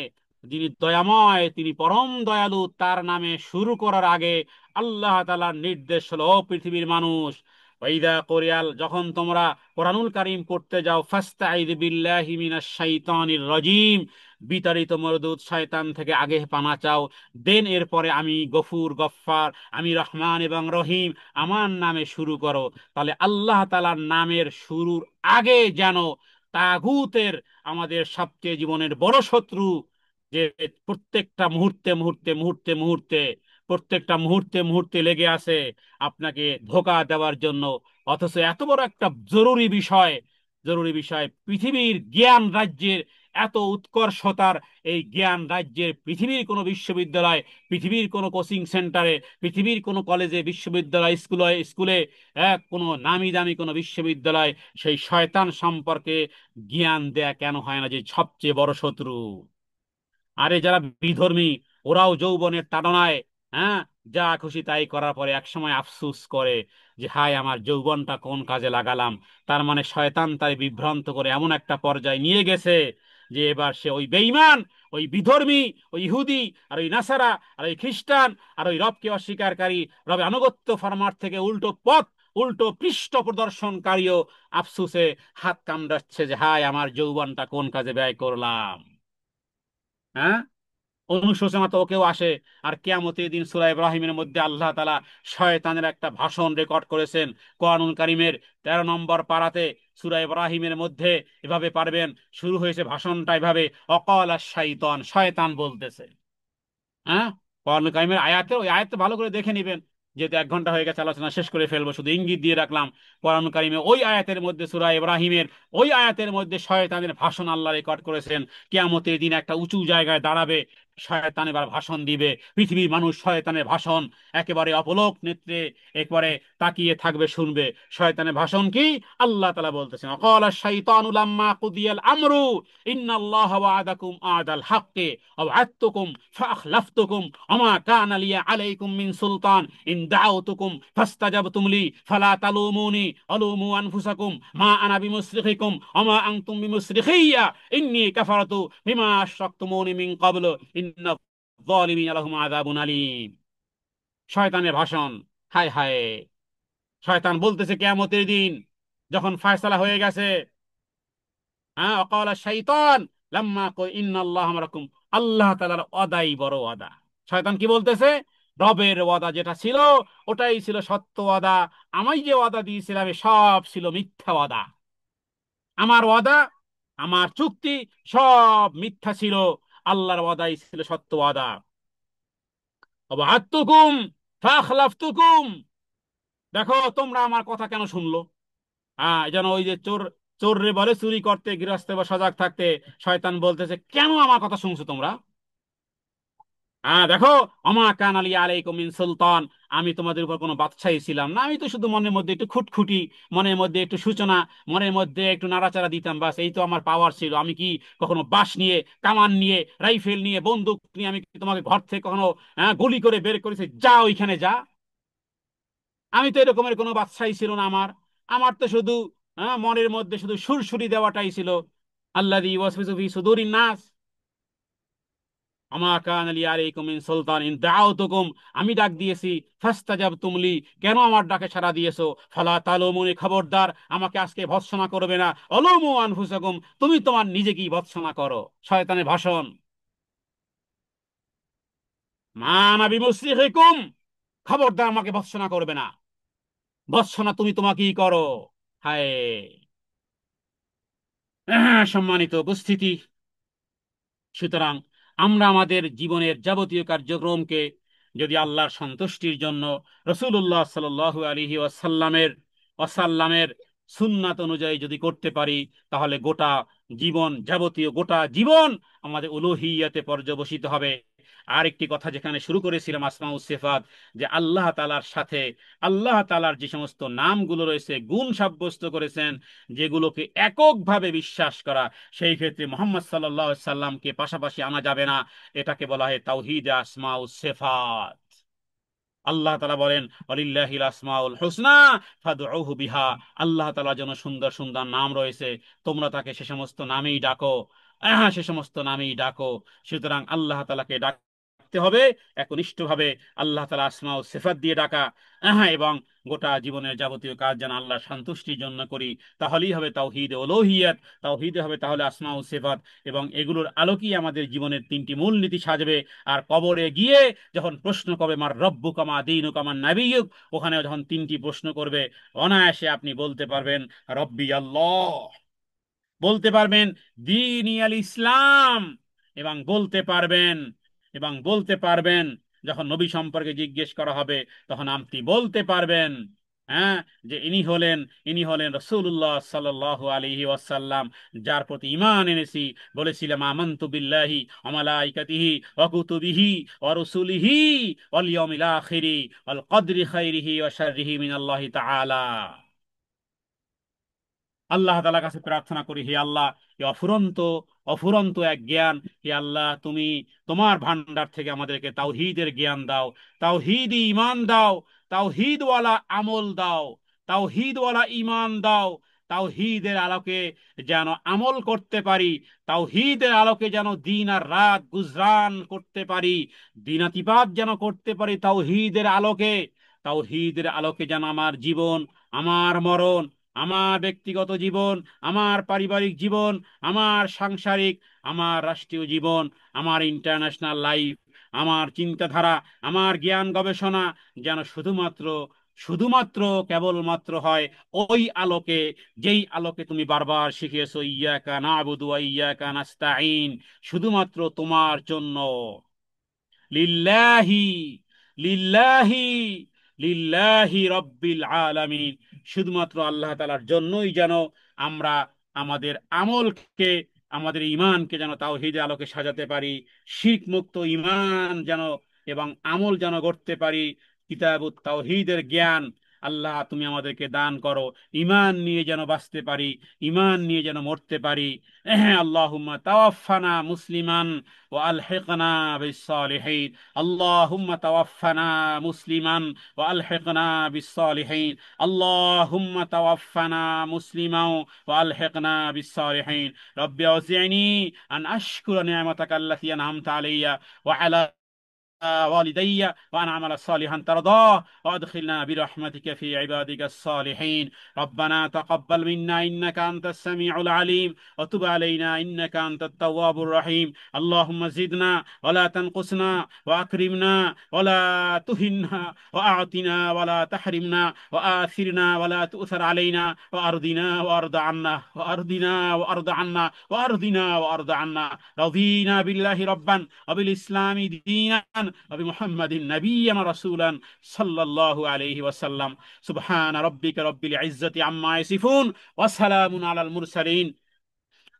যিনি দয়াময়, তিনি পরম দয়ালু, তার নামে শুরু করার আগে আল্লাহ তাআলার নির্দেশ হলো, ও পৃথিবীর মানুষ, ওয়াইদা কোরিয়াল, যখন তোমরা কোরআনুল কারীম পড়তে যাও, ফাস্তাইদ বিল্লাহি মিনাশ শাইতানির রাজিম, বিতাড়িত মরদুদ শয়তান থেকে আগে পানা চাও। দেন এরপরে আমি গফুর গফফার, আমি রহমান এবং রহিম, আমার নামে শুরু করো। তাহলে আল্লাহ তাআলার নামের শুরুর আগে যেন তাগুতের, আমাদের সবচেয়ে জীবনের বড় শত্রু, যে প্রত্যেকটা মুহূর্তে মুহূর্তে মুহূর্তে মুহূর্তে, প্রত্যেকটা মুহূর্তে মুহূর্তে লেগে আছে আপনাকে ধোঁকা দেওয়ার জন্য। অথচ এত বড় একটা জরুরি বিষয়, জরুরি বিষয়, পৃথিবীর জ্ঞান রাজ্যের এত উৎকর্ষতার এই জ্ঞান রাজ্যের পৃথিবীর কোনো বিশ্ববিদ্যালয়, পৃথিবীর কোনো কোচিং সেন্টারে, পৃথিবীর কোনো কলেজে, বিশ্ববিদ্যালয়, স্কুলে কোনো নামি দামি কোনো বিশ্ববিদ্যালয় সেই শয়তান সম্পর্কে জ্ঞান দেয়া কেন হয় না, যে সবচেয়ে বড় শত্রু? আরে যারা বিধর্মী, ওরাও যৌবনের তাড়নায়, হ্যাঁ, যা খুশি তাই করার পরে একসময় আফসুস করে যে হায়, আমার যৌবনটা কোন কাজে লাগালাম। তার মানে শয়তান তাই বিভ্রান্ত করে এমন একটা পর্যায়ে নিয়ে গেছে যে এবার সে ওই বেঈমান, ওই বিধর্মী, ওই ইহুদি, আর ওই নাসারা, আর ওই খ্রিস্টান, আর ওই রবকে অস্বীকারী, রবে আনুগত্য ফরমার থেকে উল্টো পথ, উল্টো পৃষ্ঠ প্রদর্শনকারীও আফসুসে হাত কামড়াচ্ছে যে হায়, আমার যৌবনটা কোন কাজে ব্যয় করলাম। হ্যাঁ, অনুশোচনা তো ওকেও আসে। আর কিয়ামতের দিন সূরা ইব্রাহিমের মধ্যে আল্লাহ তাআলা শয়তানের একটা ভাষণ রেকর্ড করেছেন কোরআনুল কারীমের 13 নম্বর পারাতে। সূরা ইব্রাহিমের মধ্যে এভাবে পারবেন, শুরু হয়েছে ভাষণটা এভাবে, অকাল শাইতান, শয়তান বলতেছে। হ্যাঁ, কোরআনুল কারীমের আয়াতে, ওই আয়াতটা ভালো করে দেখে নিবেন, যেহেতু 1 ঘন্টা হয়ে গেছে, আলোচনা শেষ করে ফেলবো, শুধু ইঙ্গিত দিয়ে রাখলাম। কোরআনুল কারীমে ওই আয়াতের মধ্যে, সূরা ইব্রাহিমের ওই আয়াতের মধ্যে শয়তানের ভাষণ আল্লাহ রেকর্ড করেছেন। কিয়ামতের দিন একটা উঁচু জায়গায় দাঁড়াবে, শয়তান এবার ভাষণ দিবে। পৃথিবীর মানুষ শয়তানের ভাষণ একেবারে অপলক নেত্রে একবারে তাকিয়ে থাকবে, শুনবে। শয়তানের ভাষণ কি? আল্লাহ তাআলা বলতেছেন, অকালা শাইতানু লাম্মা কুদিয়াল আমরু ইন্নাল্লাহা ওয়াদাকুম আদাল হাক্কি ওয়া'আদতুকুম ফাআখলাফতুকুম ওমা কানা লিয়া আলাইকুম মিন সুলতান ইন দাউতুকুম ফাস্তাজাবতুম লি ফালা তালুমুনি আলুমু আনফুসাকুম মা আনা বিমুসরিখিকুম ওমা আনতুম বিমুসরিখিয়া ইন্নী কাফারাতু বিমা আশরাকতুমুনি মিন ক্বাবলু ইন্না যালিমিনা লাহুম আযাবুন আলীম। শয়তানের ভাষণ। হায় হায়, শয়তান বলতেছে কিয়ামতের দিন যখন ফায়সালা হয়ে গেছে, হ্যাঁ, অকাল শাইতান লাম্মা কই ইন্নাল্লাহ মারাকুম, আল্লাহ তাআলার ওয়াদাই বড় ওয়াদা। শয়তান কি বলতেছে? রবের ওয়াদা যেটা ছিল ওটাই ছিল সত্য ওয়াদা, আমি যে ওয়াদা দিয়েছিলাম এ সব ছিল মিথ্যা ওয়াদা। আমার ওয়াদা, আমার চুক্তি সব মিথ্যা ছিল, আল্লাহর ওয়াদাই ছিল সত্য ওয়াদা। ওয়া'আদতুকুম ফাখলাফতুকুম, দেখো তোমরা আমার কথা কেন শুনলো। হ্যাঁ, যেন ওই যে চোর, চোর রে বলে চুরি করতে গৃহস্থ বা সজাগ থাকতে, শয়তান বলতেছে কেন আমার কথা শুনছো তোমরা। হ্যাঁ দেখো, অমা কান আলী আলাইকুম মিন সুলতান, আমি তোমাদের উপর কোনো বাদশাহী ছিলাম না, আমি তো শুধু মনের মধ্যে একটু খুঁতখুঁটি, মনের মধ্যে একটু সূচনা, মনের মধ্যে একটু নাড়াচাড়া দিতাম, বাস এই তো আমার পাওয়ার ছিল। আমি কি কখনো বাঁশ নিয়ে, কামান নিয়ে, রাইফেল নিয়ে, বন্দুক নিয়ে আমি কি তোমাকে ঘর থেকে কখনো গুলি করে বের করেছি, যা ওইখানে যা? আমি তো এরকমের কোনো বাদশাহী ছিল না আমার। আমার তো শুধু মনের মধ্যে শুধু সুরসুরি দেওয়াটাই ছিল। আল্লাযী ওয়াসওয়াসু ফি সুদুরিন নাস, আমা কানা লি আলাইকুম মিন সুলতান ইন দাআউতুকুম, আমি ডাক দিয়েছি, ফাস্তাজাবতুম লি, কেন আমার ডাকে সাড়া দিয়েছো? ফালা তালুমুনি, খবরদার আমাকে আজকে ভৎসনা করবে না। অলুমু আনফুসাকুম, তুমি তোমার নিজেকেই ভৎসনা করো। শয়তানের ভাষণ। মা আনা বিমুসরিখিকুম, খবরদার আমাকে ভৎসনা করবে না, ভৎসনা তুমি তোমাকেই করো। হায়, সম্মানিত উপস্থিতি, সুতরাং আমরা আমাদের জীবনের যাবতীয় কার্যক্রমকে যদি আল্লাহর সন্তুষ্টির জন্য রাসূলুল্লাহ সাল্লাল্লাহু আলাইহি ওয়াসাল্লামের সুন্নাত অনুযায়ী যদি করতে পারি, তাহলে গোটা জীবন, যাবতীয় গোটা জীবন আমাদের উলুহিয়াতে পর্যবসিত হবে। আর একটি কথা যেখানে শুরু করেছিলাম, আসমাউস সিফাত, যে আল্লাহ তাআলার সাথে আল্লাহ তাআলার যে সমস্ত নামগুলো রয়েছে, গুণ সাব্যস্ত করেছেন, যেগুলোকে এককভাবে বিশ্বাস করা, সেই ক্ষেত্রে মুহাম্মদ সাল্লাল্লাহু আলাইহি সাল্লামকে পাশাপাশি আনা যাবে না। এটাকে বলা হয় তাওহীদ আসমাউস সিফাত। আল্লাহ তাআলা বলেন, ওয়ালিল্লাহিল আসমাউল হুসনা ফাদউহু বিহা, আল্লাহ তাআলার জন্য সুন্দর সুন্দর নাম রয়েছে, তোমরা তাকে সে সমস্ত নামেই ডাকো। সে সমস্ত নামেই ডাকো। সুতরাং আল্লাহ তাআলাকে ডাকতে হবে একনিষ্ঠভাবে, আল্লাহ তাআলা আসমা ও সিফাত দিয়ে ডাকা। এবং গোটা জীবনের যাবতীয় কাজ যেন আল্লাহর সন্তুষ্টির জন্য করি, তাহলেই হবে তাওহীদ উলুহিয়াত। তাওহীদে হবে তাহলে আসমা ও সিফাত, এবং এগুলোর আলোকেই আমাদের জীবনের 3টি মূলনীতি সাজবে। আর কবরে গিয়ে যখন প্রশ্ন করবে মার রব্বুকা মা দীনুকা মান নাবিয়্যুক, ওখানে যখন 3টি প্রশ্ন করবে, অনায়াসে আপনি বলতে পারবেন রব্বি আল্লাহ, বলতে পারবেন দীনি আল ইসলাম, এবং বলতে পারবেন, এবং বলতে পারবেন, যখন নবী সম্পর্কে জিজ্ঞেস করা হবে তখন আপনি বলতে পারবেন, হ্যাঁ, যে ইনি হলেন রাসূলুল্লাহ সাল্লাল্লাহু আলাইহি ওয়াসাল্লাম, যার প্রতি ঈমান এনেছি। বলেছিলাম আমানতু বিল্লাহি ওয়া মালাইকাতিহি ওয়া কুতুবিহি ওয়া রুসুলিহি ওয়াল ইয়াউমিল আখিরি ওয়াল কদরি খাইরিহি ওয়া শাররিহি মিনাল্লাহি তাআলা। আল্লাহ তাআলার কাছে প্রার্থনা করি, হে আল্লাহ, এই অফুরন্ত অফুরন্ত এক জ্ঞান, হে আল্লাহ, তুমি তোমার ভান্ডার থেকে আমাদেরকে তাওহীদের জ্ঞান দাও, তাওহীদি ঈমান দাও, তাওহীদওয়ালা আমল দাও, তাওহীদওয়ালা ঈমান দাও। তাওহীদের আলোকে যেন আমল করতে পারি, তাওহীদের আলোকে যেন দিন আর রাত গুজরান করতে পারি, দিনাতিপাত যেন করতে পারি তাওহীদের আলোকে। তাওহীদের আলোকে যেন আমার জীবন, আমার মরণ, আমার ব্যক্তিগত জীবন, আমার পারিবারিক জীবন, আমার সাংসারিক, আমার রাষ্ট্রীয় জীবন, আমার ইন্টারন্যাশনাল লাইফ, আমার চিন্তাধারা, আমার জ্ঞান গবেষণা যেন শুধুমাত্র শুধুমাত্র কেবলমাত্র হয় ওই আলোকে, যেই আলোকে তুমি বারবার শিখিয়েছো, ইয়াকা নাবুদু ওয়া ইয়াকা নাস্তাঈন, শুধুমাত্র তোমার জন্য, লিল্লাহি, লিল্লাহি, লিল্লাহি রব্বিল আলামিন, শুধুমাত্র আল্লাহ তাআলার জন্যই যেন আমরা আমাদের আমলকে, আমাদের ঈমানকে যেন তাওহীদের আলোকে সাজাতে পারি, শিরক মুক্ত ঈমান যেন এবং আমল যেন গড়তে পারি, কিতাবুত তাওহীদের জ্ঞান আল্লাহ তুমি আমাদেরকে দান করো, ঈমান নিয়ে যেন বাঁচতে পারি, ঈমান নিয়ে যেন মরতে পারি। আল্লাহুম্মা তাওয়াফফানা মুসলিমান ওয়া আলহিকনা বিস সালিহিন। اللهم توفنا مسلما وألحقنا بالصالحين. اللهم توفنا مسلما وألحقنا بالصالحين. رب أوزعني أن أشكر نعمتك التي أنعمت علي وعلى والدي وأن أعمل صالحا ترضاه وأدخلنا برحمتك في عبادك الصالحين. ربنا تقبل منا إنك أنت السميع العليم وتب علينا إنك أنت التواب الرحيم. اللهم زدنا ولا تنقصنا وأكرمنا ولا تهنا وأعطنا ولا تحرمنا وآثرنا ولا تؤثر علينا وأرضنا وأرض عنا وأرضنا وأرض عنا وأرضنا وأرض عنا. رضينا بالله ربا وبالإسلام دينا وبمحمد نبيا رسولا صلى الله عليه وسلم. سبحان ربك رب العزة عما يصفون وسلام على المرسلين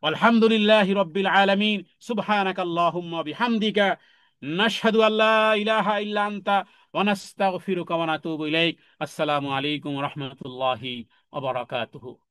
والحمد لله رب العالمين. سبحانك اللهم وبحمدك نشهد أن لا إله إلا أنت ونستغفرك ونتوب إليك. السلام عليكم ورحمة الله وبركاته.